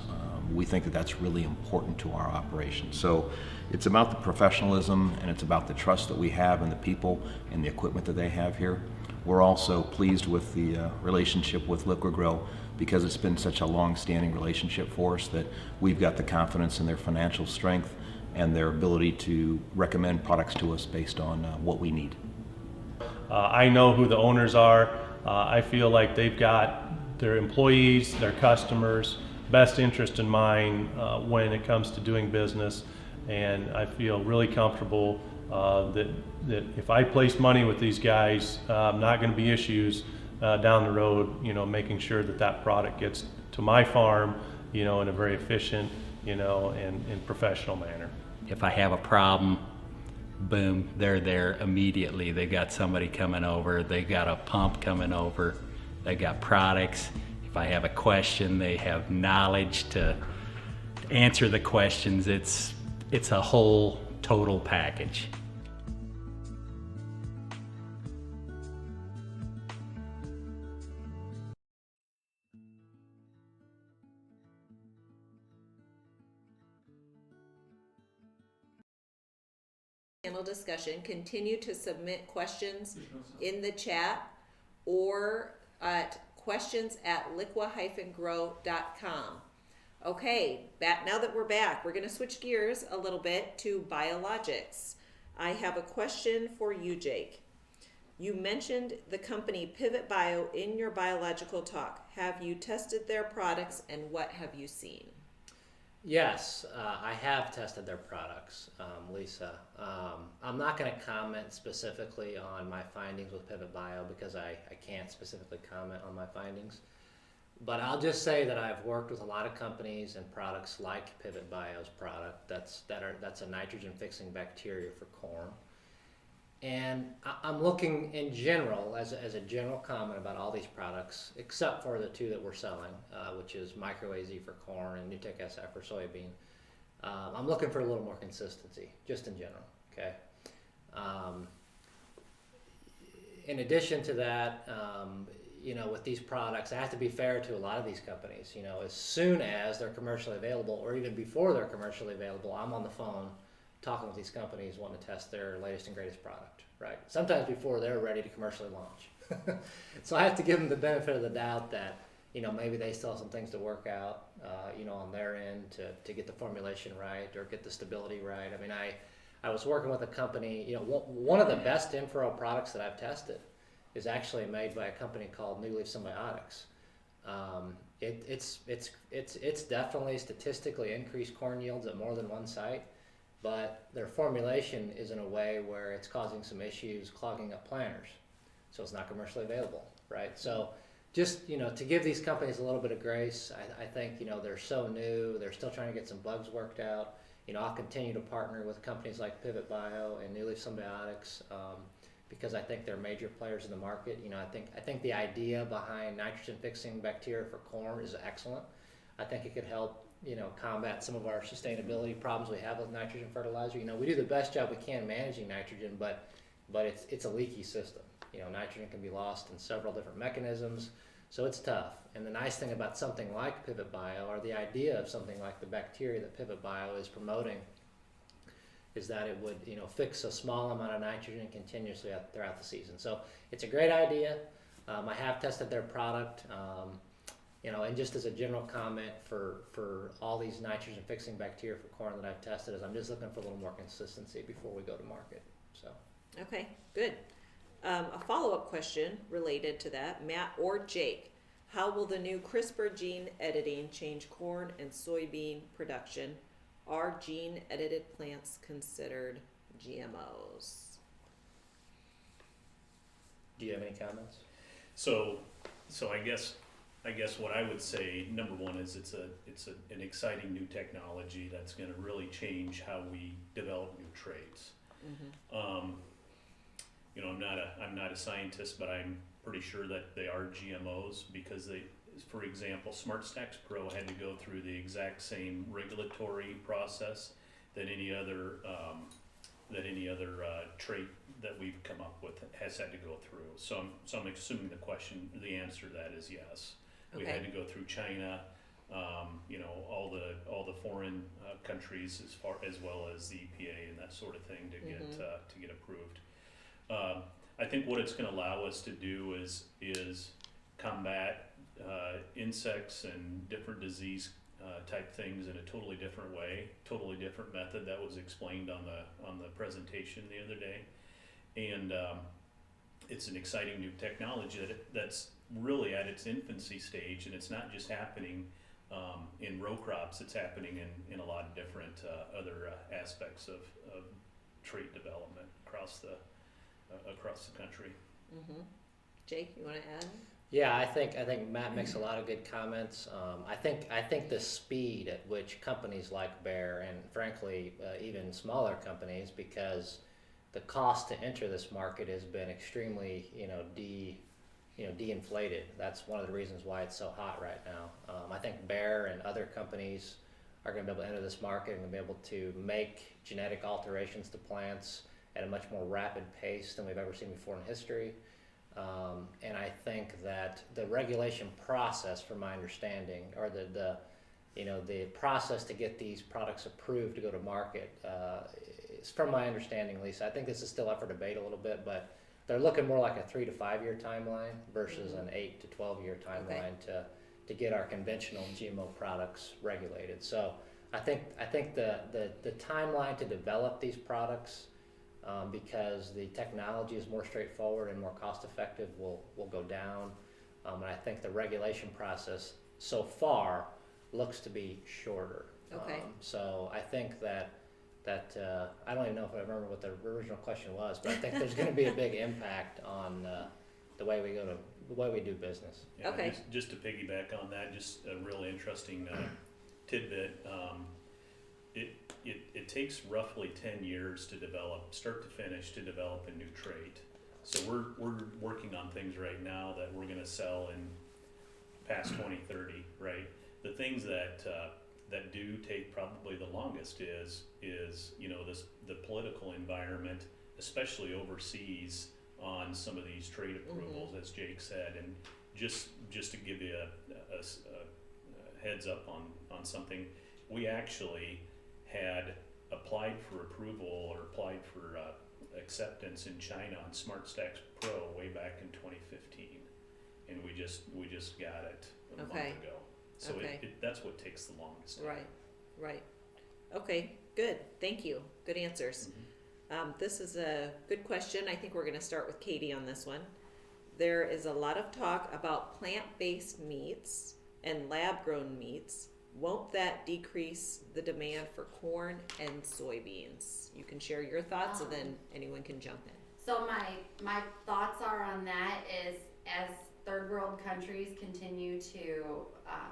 we think that that's really important to our operation. So it's about the professionalism, and it's about the trust that we have in the people and the equipment that they have here. We're also pleased with the relationship with Liqui-Grow because it's been such a long-standing relationship for us that we've got the confidence in their financial strength and their ability to recommend products to us based on what we need. I know who the owners are. I feel like they've got their employees, their customers' best interest in mind when it comes to doing business, and I feel really comfortable that if I place money with these guys, not going to be issues down the road, making sure that product gets to my farm, in a very efficient, and professional manner. If I have a problem, boom, they're there immediately. They got somebody coming over, they got a pump coming over, they got products. If I have a question, they have knowledge to answer the questions. It's a whole total package. Panel discussion. Continue to submit questions in the chat or at questions@liqui-grow.com. Okay, now that we're back, we're going to switch gears a little bit to biologics. I have a question for you, Jake. You mentioned the company Pivot Bio in your biological talk. Have you tested their products, and what have you seen? Yes, I have tested their products, Lisa. I'm not going to comment specifically on my findings with Pivot Bio because I can't specifically comment on my findings. But I'll just say that I've worked with a lot of companies and products like Pivot Bio's product that's a nitrogen fixing bacteria for corn. And I'm looking in general, as a general comment about all these products, except for the two that we're selling, which is Micro AZ for corn and Nutec SF for soybean. I'm looking for a little more consistency, just in general, okay? In addition to that, you know, with these products, I have to be fair to a lot of these companies. You know, as soon as they're commercially available, or even before they're commercially available, I'm on the phone talking with these companies wanting to test their latest and greatest product, right? Sometimes before they're ready to commercially launch. So I have to give them the benefit of the doubt that, you know, maybe they still have some things to work out, you know, on their end to get the formulation right or get the stability right. I mean, I was working with a company, you know, one of the best in-furrow products that I've tested is actually made by a company called New Leaf Symbiotics. It's definitely statistically increased corn yields at more than one site, but their formulation is in a way where it's causing some issues, clogging up planters, so it's not commercially available, right? So just, you know, to give these companies a little bit of grace, I think, you know, they're so new, they're still trying to get some bugs worked out. You know, I'll continue to partner with companies like Pivot Bio and New Leaf Symbiotics, because I think they're major players in the market. You know, I think the idea behind nitrogen fixing bacteria for corn is excellent. I think it could help, you know, combat some of our sustainability problems we have with nitrogen fertilizer. You know, we do the best job we can managing nitrogen, but it's a leaky system. You know, nitrogen can be lost in several different mechanisms, so it's tough. And the nice thing about something like Pivot Bio, or the idea of something like the bacteria that Pivot Bio is promoting, is that it would, you know, fix a small amount of nitrogen continuously throughout the season. So it's a great idea. I have tested their product, you know, and just as a general comment for all these nitrogen fixing bacteria for corn that I've tested, is I'm just looking for a little more consistency before we go to market. So. Okay, good. A follow-up question related to that, Matt or Jake, how will the new CRISPR gene editing change corn and soybean production? Are gene-edited plants considered GMOs? Do you have any comments? So I guess what I would say, number one, is it's an exciting new technology that's going to really change how we develop new traits. Mm-hmm. You know, I'm not a scientist, but I'm pretty sure that they are GMOs because they, for example, SmartStax Pro had to go through the exact same regulatory process that any other trait that we've come up with has had to go through. So I'm assuming the answer to that is yes. We had to go through China, you know, all the foreign countries as well as the EPA and that sort of thing to get approved. I think what it's going to allow us to do is combat insects and different disease type things in a totally different way, totally different method that was explained on the presentation the other day, and it's an exciting new technology that's really at its infancy stage, and it's not just happening in row crops; it's happening in a lot of different other aspects of trait development across the country. Mm-hmm. Jake, you want to add? Yeah, I think Matt makes a lot of good comments. I think the speed at which companies like Bayer and frankly even smaller companies, because the cost to enter this market has been extremely de-inflated. That's one of the reasons why it's so hot right now. I think Bayer and other companies are going to be able to enter this market and be able to make genetic alterations to plants at a much more rapid pace than we've ever seen before in history. And I think that the regulation process, from my understanding, or the process to get these products approved to go to market, is, from my understanding, Lisa, I think this is still up for debate a little bit, but they're looking more like a 3 to 5 year timeline versus an 8 to 12 year timeline to get our conventional GMO products regulated. So I think the timeline to develop these products, because the technology is more straightforward and more cost effective, will go down. And I think the regulation process so far looks to be shorter. Okay. So I think that I don't even know if I remember what the original question was, but I think there's going to be a big impact on the way we do business. Yeah, okay. Just to piggyback on that, just a really interesting tidbit. It takes roughly 10 years to develop, start to finish, to develop a new trait. So we're working on things right now that we're going to sell in past 2030, right? The things that do take probably the longest is the political environment, especially overseas, on some of these trade approvals, as Jake said, just to give you a heads up on something, we actually had applied for approval or applied for acceptance in China on SmartStax Pro way back in 2015, and we just got it a month ago. So Okay. that's what takes the longest time. Right. Okay, good. Thank you. Good answers. This is a good question. I think we're going to start with Katie on this one. There is a lot of talk about plant-based meats and lab-grown meats. Won't that decrease the demand for corn and soybeans? You can share your thoughts, and then anyone can jump in. So my thoughts are on that is, as third world countries continue to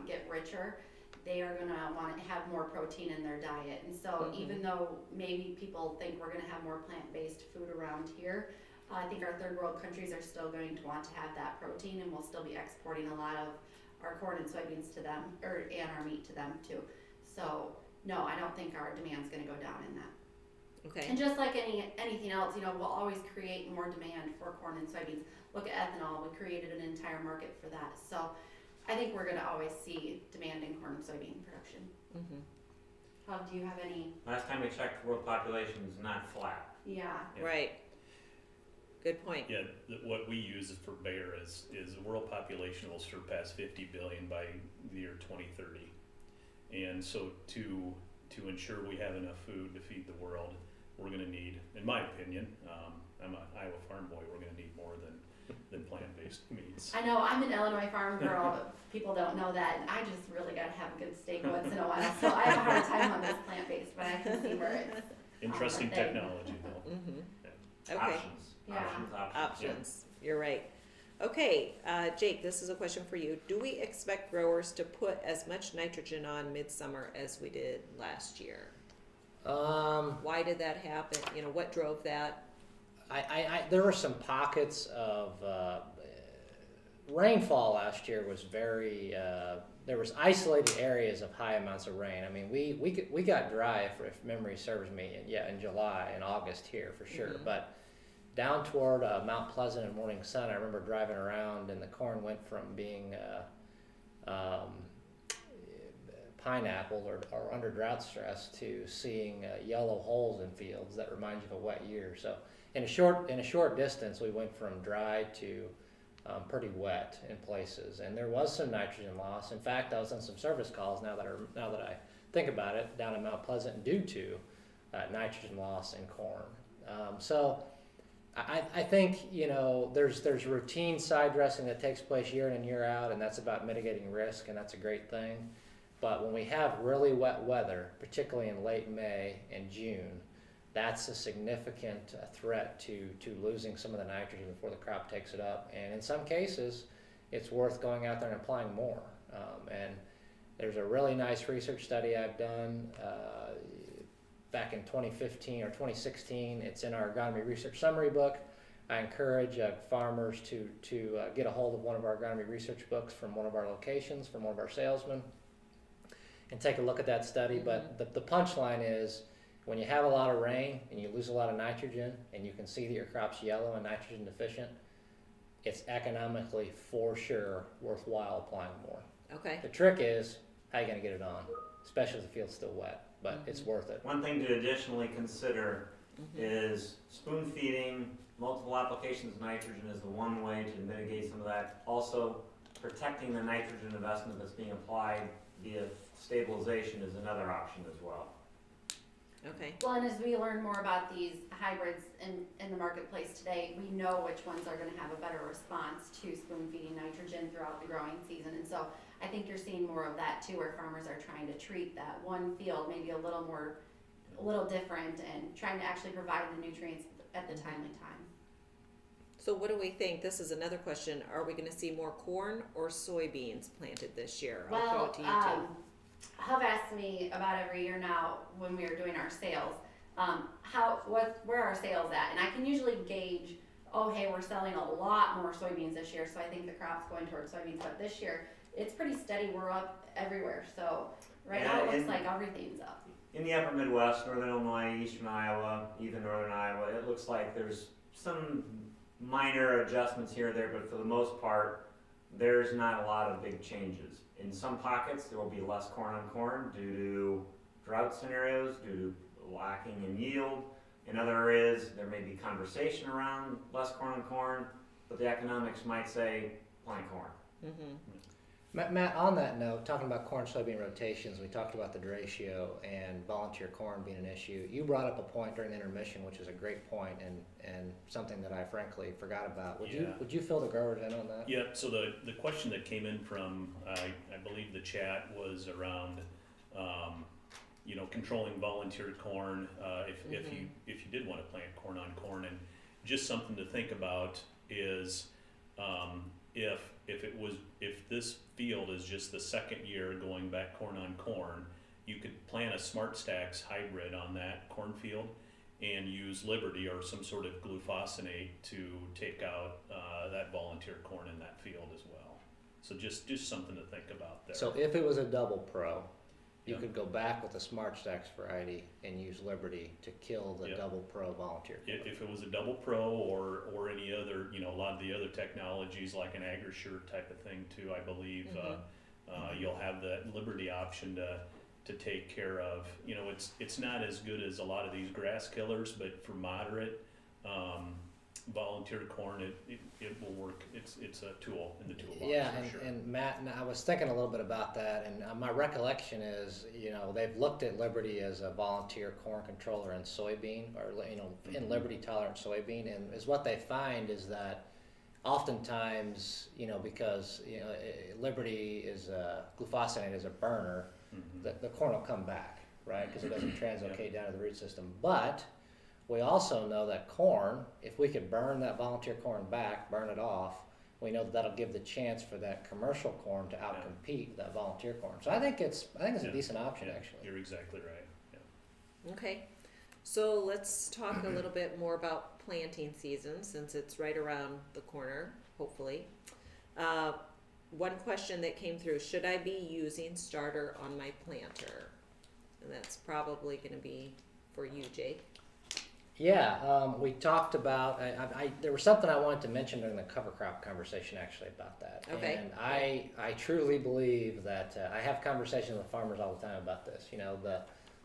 get richer, they are gonna want to have more protein in their diet. And so even though maybe people think we're gonna have more plant-based food around here, I think our third world countries are still going to want to have that protein, and we'll still be exporting a lot of our corn and soybeans to them, and our meat to them too. So no, I don't think our demand's gonna go down in that. Okay. And just like anything else, we'll always create more demand for corn and soybeans. Look at ethanol, we created an entire market for that. So I think we're gonna always see demand in corn and soybean production. Do you have any? Last time we checked, world population is not flat. Yeah. Right. Good point. Yeah, what we use for Bayer is the world population will surpass 50 billion by the year 2030. And so to ensure we have enough food to feed the world, we're going to need, in my opinion, I'm an Iowa farm boy, we're going to need more than plant-based meats. I know, I'm an Illinois farm girl, but people don't know that. And I just really got to have a good steak once in a while. So I have a hard time on this plant-based, but I can see where it's Interesting a thing. technology, though. Okay. Options. Yeah. Options. You're right. Okay, Jake, this is a question for you. Do we expect growers to put as much nitrogen on midsummer as we did last year? Why did that happen? What drove that? There were some pockets of rainfall last year was very. There was isolated areas of high amounts of rain. I mean, we got dry if memory serves me. In July and August here for sure, but. Down toward Mount Pleasant and Morning Sun, I remember driving around, and the corn went from being pineapple or under drought stress to seeing yellow holes in fields that remind you of a wet year. So in a short distance, we went from dry to pretty wet in places, and there was some nitrogen loss. In fact, I was on some service calls now that I think about it down in Mount Pleasant due to nitrogen loss in corn. So. I think there's routine side dressing that takes place year in and year out, and that's about mitigating risk, and that's a great thing. But when we have really wet weather, particularly in late May and June, that's a significant threat to losing some of the nitrogen before the crop takes it up. And in some cases, it's worth going out there and applying more. And there's a really nice research study I've done back in 2015 or 2016. It's in our agronomy research summary book. I encourage farmers to get a hold of one of our agronomy research books from one of our locations, from one of our salesmen, and take a look at that study. But the punchline is, when you have a lot of rain and you lose a lot of nitrogen and you can see that your crop's yellow and nitrogen deficient, it's economically for sure worthwhile applying more. Okay. The trick is, how are you going to get it on, especially if the field's still wet. But it's worth it. One thing to additionally consider is spoon feeding. Multiple applications of nitrogen is the one way to mitigate some of that. Also, protecting the nitrogen investment that's being applied via stabilization is another option as well. Okay. Well, and as we learn more about these hybrids in the marketplace today, we know which ones are going to have a better response to spoon feeding nitrogen throughout the growing season. And so I think you're seeing more of that too, where farmers are trying to treat that one field maybe a little different, and trying to actually provide the nutrients at the timely time. So what do we think? This is another question. Are we going to see more corn or soybeans planted this year? I'll throw it to you too. Hub asked me about every year now when we are doing our sales, where are sales at? And I can usually gauge, we're selling a lot more soybeans this year, so I think the crop's going towards soybeans. But this year, it's pretty steady. We're up everywhere. So now it looks like everything's up. In the upper Midwest, northern Illinois, eastern Iowa, even northern Iowa, it looks like there's some minor adjustments here or there, but for the most part, there's not a lot of big changes. In some pockets, there will be less corn on corn due to drought scenarios, due to lacking in yield. In other areas, there may be conversation around less corn on corn, but the economics might say plant corn. Mm-hmm. Matt, on that note, talking about corn soybean rotations, we talked about the ratio and volunteer corn being an issue. You brought up a point during the intermission, which is a great point and something that I frankly forgot about. Would you fill the growers in on that? Yeah, so the question that came in from, I believe the chat was around, controlling volunteer corn, if you did want to plant corn on corn. And just something to think about is, if this field is just the second year going back corn on corn, you could plant a Smart Stacks hybrid on that cornfield and use Liberty or some sort of glufosinate to take out that volunteer corn in that field as well. So just something to think about there. So if it was a double pro, you Yeah. could go back with the Smart Stacks variety and use Liberty to kill the Yeah. double pro volunteer corn. If it was a double pro or any other, a lot of the other technologies like an AgriSure type of thing too, I believe, you'll have the Liberty option to take care of. It's not as good as a lot of these grass killers, but for moderate volunteer corn, it will work. It's a tool in the toolbox. Yeah, for sure. and Matt, and I was thinking a little bit about that, and my recollection is, they've looked at Liberty as a volunteer corn controller in soybean, or in Liberty tolerant soybean, and is what they find is that oftentimes, because Liberty is glufosinate is a burner, the corn will come back, right? Because it doesn't translocate down to the root system, but we also know that corn, if we could burn that volunteer corn back, burn it off, we know that that'll give the chance for that commercial corn to outcompete that volunteer corn. So I think it's a decent option, actually. You're exactly right. Yeah. Okay, so let's talk a little bit more about planting season since it's right around the corner, hopefully. One question that came through, should I be using starter on my planter? And that's probably going to be for you, Jake. Yeah, we talked about, there was something I wanted to mention during the cover crop conversation actually about that. Okay. And I truly believe that, I have conversations with farmers all the time about this.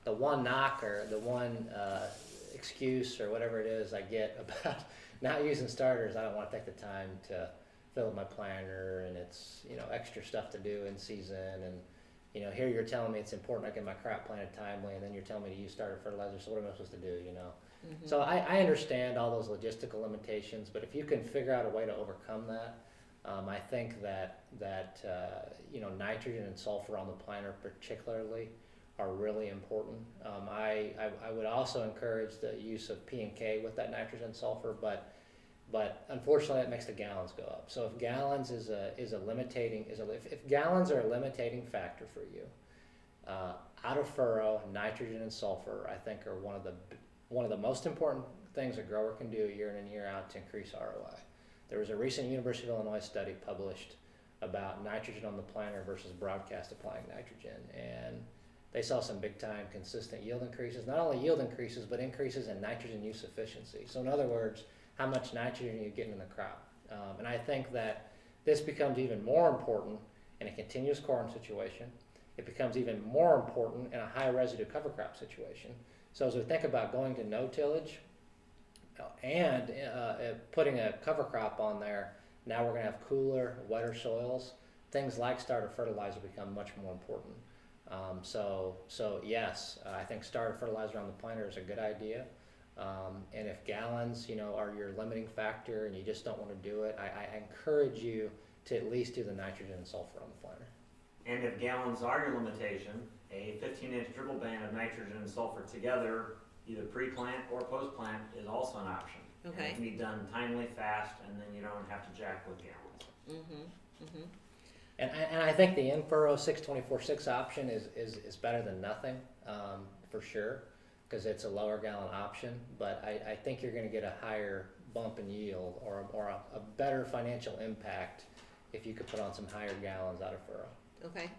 The one knock or the one excuse or whatever it is I get about not using starters, I don't want to take the time to fill up my planter, and it's, extra stuff to do in season, and here you're telling me it's important I get my crop planted timely, and then you're telling me to use starter fertilizer, so what am I supposed to do, Mm-hmm. So I understand all those logistical limitations, but if you can figure out a way to overcome that, I think that nitrogen and sulfur on the planter particularly are really important. I would also encourage the use of P&K with that nitrogen and sulfur, but unfortunately that makes the gallons go up. So if gallons if gallons are a limiting factor for you, out of furrow, nitrogen and sulfur I think are one of the most important things a grower can do year in and year out to increase ROI. There was a recent University of Illinois study published about nitrogen on the planter versus broadcast applying nitrogen, and they saw some big time consistent yield increases, not only yield increases, but increases in nitrogen use efficiency. So in other words, how much nitrogen you're getting in the crop. And I think that this becomes even more important in a continuous corn situation. It becomes even more important in a high residue cover crop situation. So as we think about going to no tillage and putting a cover crop on there, now we're going to have cooler, wetter soils. Things like starter fertilizer become much more important. So yes, I think starter fertilizer on the planter is a good idea. And if gallons, are your limiting factor and you just don't want to do it, I encourage you to at least do the nitrogen and sulfur on the planter. And if gallons are your limitation, a 15-inch dribble band of nitrogen and sulfur together, either pre-plant or post-plant, is also an option. Okay. And it can be done timely, fast, and then you don't have to jack with gallons. Mm-hmm. Mm-hmm. And I think the in-furrow 624-6 option is better than nothing, for sure, because it's a lower gallon option. But I think you're going to get a higher bump in yield or a better financial impact if you could put on some higher gallons out of furrow. Okay.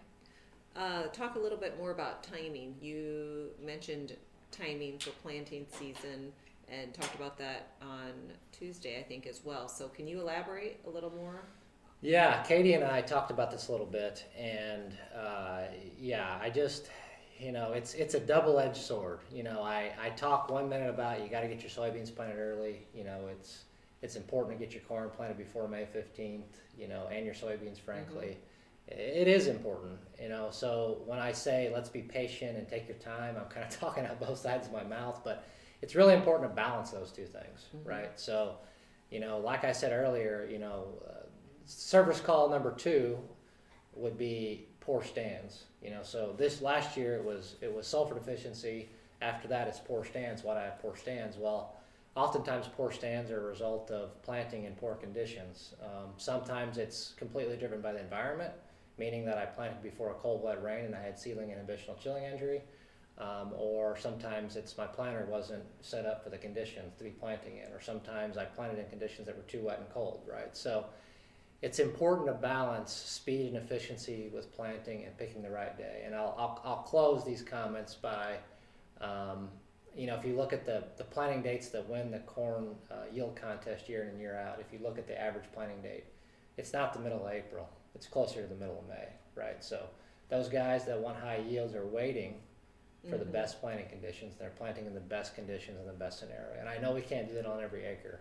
Talk a little bit more about timing. You mentioned timing for planting season and talked about that on Tuesday, I think, as well. So can you elaborate a little more Yeah, Katie and I talked about this a little bit, and I just, it's a double-edged sword. I talk 1 minute about you got to get your soybeans planted early. It's important to get your corn planted before May 15th. And your soybeans, frankly. It is important. So when I say let's be patient and take your time, I'm kind of talking out both sides of my mouth, but it's really important to balance those two things, right? So, like I said earlier, service call number 2 would be poor stands. So this last year it was sulfur deficiency. After that it's poor stands. Why do I have poor stands? Well, oftentimes poor stands are a result of planting in poor conditions. Sometimes it's completely driven by the environment, meaning that I planted before a cold wet rain and I had seedling inhibitional chilling injury. Or sometimes it's my planter wasn't set up for the conditions to be planting in, or sometimes I planted in conditions that were too wet and cold, right? So it's important to balance speed and efficiency with planting and picking the right day. And I'll close these comments by, if you look at the planting dates that win the corn yield contest year in and year out, if you look at the average planting date, it's not the middle of April. It's closer to the middle of May, right? So those guys that want high yields are waiting for the best planting conditions. They're planting in the best conditions in the best scenario. And I know we can't do that on every acre,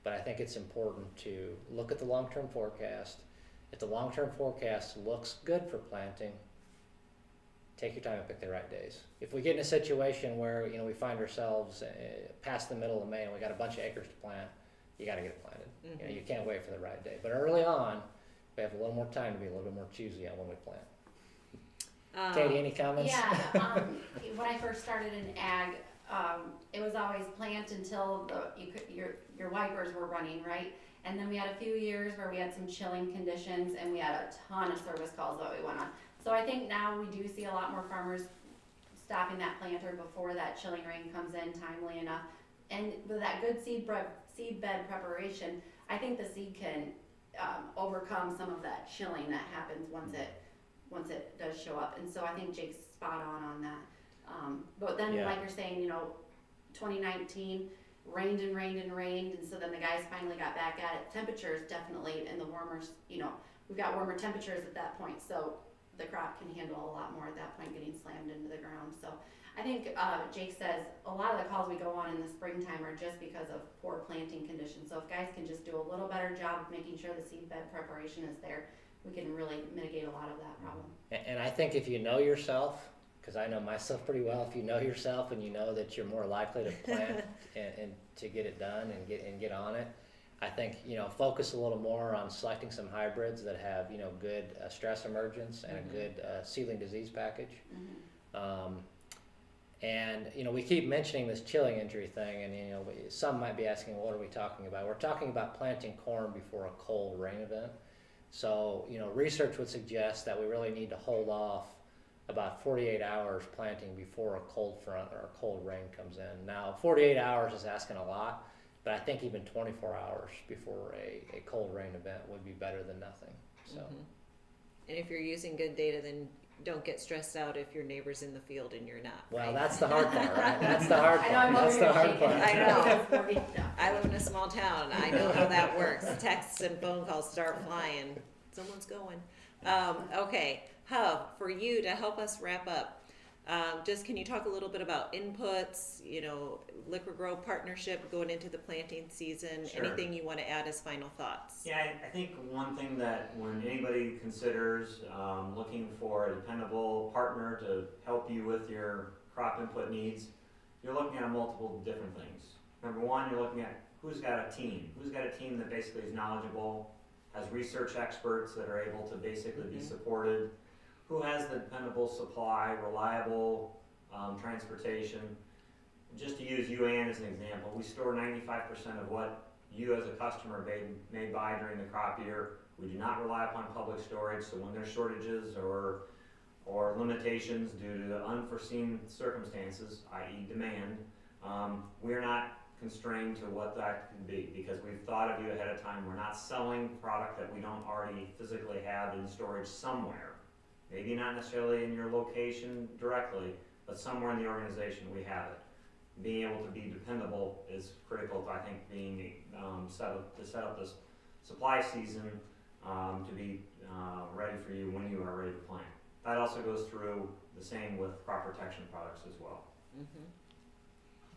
but I think it's important to look at the long-term forecast. If the long-term forecast looks good for planting, take your time and pick the right days. If we get in a situation where we find ourselves past the middle of May and we got a bunch of acres to plant, you got to get it planted. You can't wait for the right day. But early on, we have a little more time to be a little bit more choosy on when we plant. Katie, any comments? Yeah, when I first started in ag, it was always plant until your wipers were running, right? And then we had a few years where we had some chilling conditions and we had a ton of service calls that we went on. So I think now we do see a lot more farmers stopping that planter before that chilling rain comes in timely enough. And with that good seed bed preparation, I think the seed can overcome some of that chilling that happens once it does show up. And so I think Jake's spot on that. But then, like you're saying, 2019 rained and rained and rained, and so then the guys finally got back at it. Temperatures definitely in the warmer, we've got warmer temperatures at that point, so the crop can handle a lot more at that point, getting slammed into the ground. So I think Jake says a lot of the calls we go on in the springtime are just because of poor planting conditions. So if guys can just do a little better job of making sure the seed bed preparation is there, we can really mitigate a lot of that problem. And I think if you know yourself, because I know myself pretty well, if you know yourself and you know that you're more likely to plant and to get it done and get on it, I think focus a little more on selecting some hybrids that have good stress emergence and a good seedling disease package. And we keep mentioning this chilling injury thing, and some might be asking, what are we talking about? We're talking about planting corn before a cold rain event. So research would suggest that we really need to hold off about 48 hours planting before a cold front or a cold rain comes in. Now 48 hours is asking a lot, but I think even 24 hours before a cold rain event would be better than nothing. So, And if you're using good data, then don't get stressed out if your neighbor's in the field and you're not. Well, right? That's the hard part, right? That's the hard part. I know, That's the hard part. I know. I live in a small town. I know how that works. Texts and phone calls start flying. Someone's going. Okay, Hub, for you to help us wrap up, just can you talk a little bit about inputs, Liqui-Grow partnership going into the planting season? Sure. Anything you want to add as final thoughts? Yeah, I think one thing that when anybody considers looking for a dependable partner to help you with your crop input needs, you're looking at multiple different things. Number one, you're looking at who's got a team that basically is knowledgeable, has research experts that are able to basically be supported, who has the dependable supply, reliable transportation. Just to use UAN as an example, we store 95% of what you as a customer may buy during the crop year. We do not rely upon public storage, so when there's shortages or limitations due to unforeseen circumstances, i.e. demand, we're not constrained to what that could be because we've thought of you ahead of time. We're not selling product that we don't already physically have in storage somewhere. Maybe not necessarily in your location directly, but somewhere in the organization we have it. Being able to be dependable is critical to, I think, being set up this supply season to be ready for you when you are ready to plant. That also goes through the same with crop protection products as well.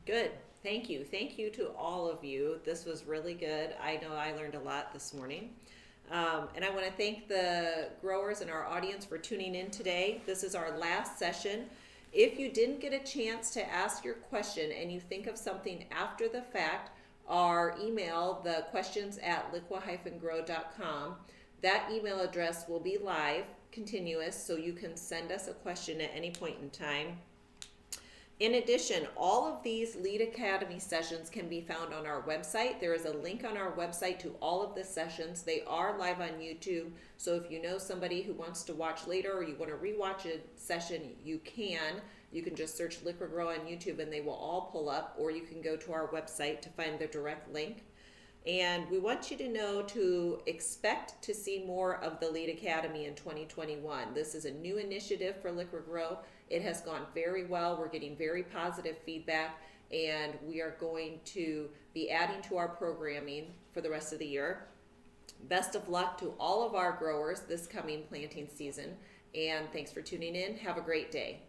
Good. Thank you. Thank you to all of you. This was really good. I know I learned a lot this morning. And I want to thank the growers and our audience for tuning in today. This is our last session. If you didn't get a chance to ask your question and you think of something after the fact, our email, the questions@liqui-grow.com, that email address will be live, continuous, so you can send us a question at any point in time. In addition, all of these Lead Academy sessions can be found on our website. There is a link on our website to all of the sessions. They are live on YouTube, so if you know somebody who wants to watch later or you want to rewatch a session, you can. You can just search Liqui-Grow on YouTube and they will all pull up, or you can go to our website to find the direct link. And we want you to know to expect to see more of the Lead Academy in 2021. This is a new initiative for Liqui-Grow. It has gone very well. We're getting very positive feedback, and we are going to be adding to our programming for the rest of the year. Best of luck to all of our growers this coming planting season, and thanks for tuning in. Have a great day.